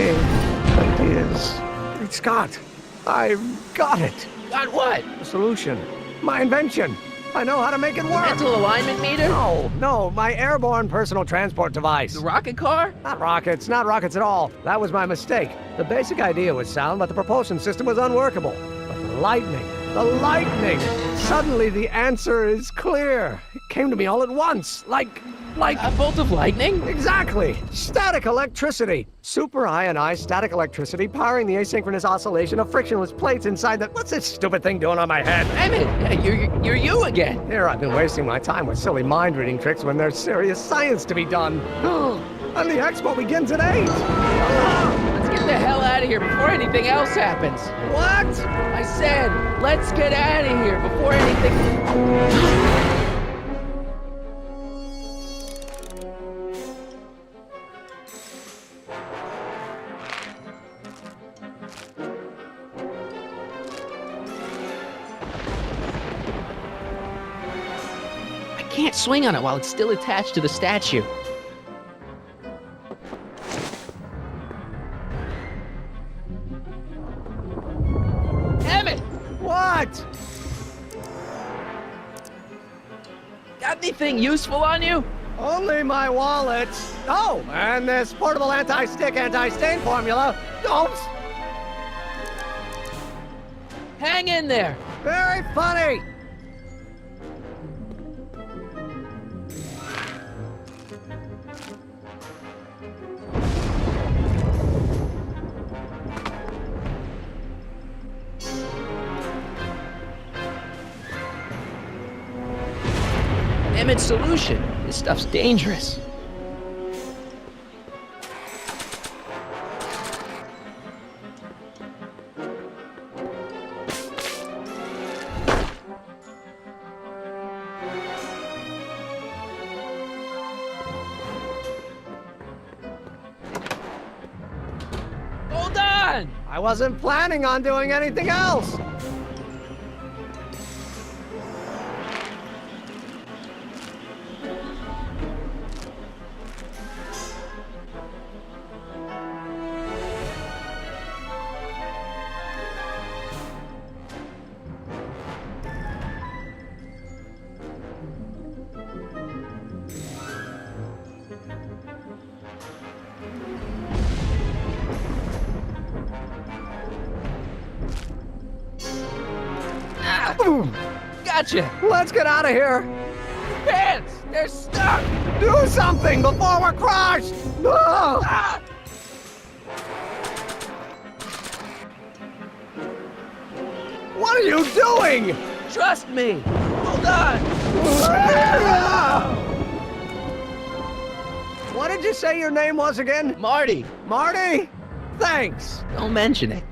K: ideas. Great Scott. I've got it.
A: Got what?
K: The solution. My invention. I know how to make it work.
A: Mental alignment meter?
K: No, my airborne personal transport device.
A: The rocket car?
K: Not rockets at all. That was my mistake. The basic idea was sound, but the propulsion system was unworkable. But the lightning! Suddenly the answer is clear. It came to me all at once, like...
A: A bolt of lightning?
K: Exactly! Static electricity! Super ionized static electricity powering the asynchronous oscillation of frictionless plates inside the... What's this stupid thing doing on my head?
A: Emmett, you're you again.
K: Here I've been wasting my time with silly mind-reading tricks when there's serious science to be done. And the expo begins at 8!
A: Let's get the hell out of here before anything else happens.
K: What?
A: I said, let's get out of here before anything... I can't swing on it while it's still attached to the statue. Emmett!
K: What?
A: Got anything useful on you?
K: Only my wallet. Oh, and this portable anti-stick, anti-stain formula. Don't!
A: Hang in there.
K: Very funny!
A: Emmett's solution. This stuff's dangerous. Hold on!
K: I wasn't planning on doing anything else.
A: Gotcha!
K: Let's get out of here.
A: Pants! They're stuck!
K: Do something before we're crushed. Ah! What are you doing?
A: Trust me! Hold on!
K: What did you say your name was again?
A: Marty!
K: Marty? Thanks.
A: Don't mention it.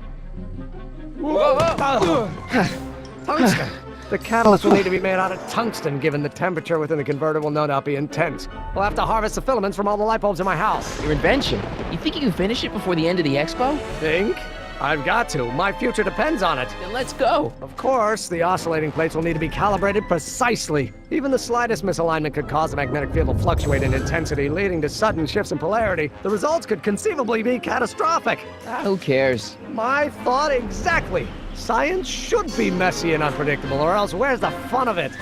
K: Tungsten. The catalyst will need to be made out of tungsten, given the temperature within the converter will no doubt be intense. We'll have to harvest the filaments from all the light bulbs in my house.
A: Your invention. You think you can finish it before the end of the expo?
K: Think? I've got to. My future depends on it.
A: Then let's go.
K: Of course, the oscillating plates will need to be calibrated precisely. Even the slightest misalignment could cause the magnetic field to fluctuate in intensity, leading to sudden shifts in polarity. The results could conceivably be catastrophic.
A: Who cares?
K: My thought exactly. Science should be messy and unpredictable, or else where's the fun of it?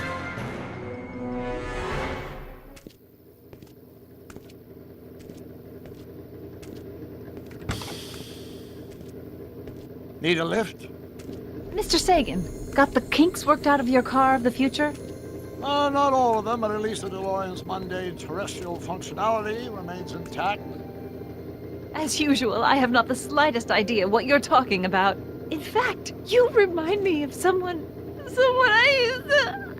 I: Need a lift?
L: Mr. Sagan, got the kinks worked out of your car of the future?
I: Not all of them, but at least the DeLorean's mundane terrestrial functionality remains intact.
L: As usual, I have not the slightest idea what you're talking about. In fact, you remind me of someone I used to...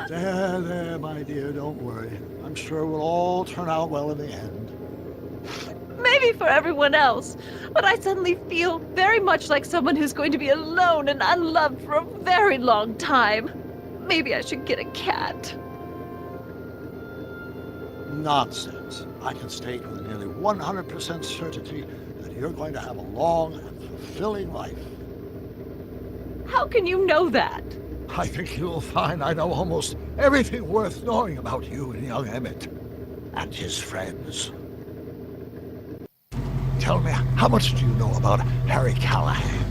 I: There, my dear, don't worry. I'm sure we'll all turn out well in the end.
L: Maybe for everyone else, but I suddenly feel very much like someone who's going to be alone and unloved for a very long time. Maybe I should get a cat.
I: Nonsense. I can state with nearly 100% certainty that you're going to have a long and fulfilling life.
L: How can you know that?
I: I think you'll find I know almost everything worth knowing about you and young Emmett and his friends. Tell me, how much do you know about Harry Callahan?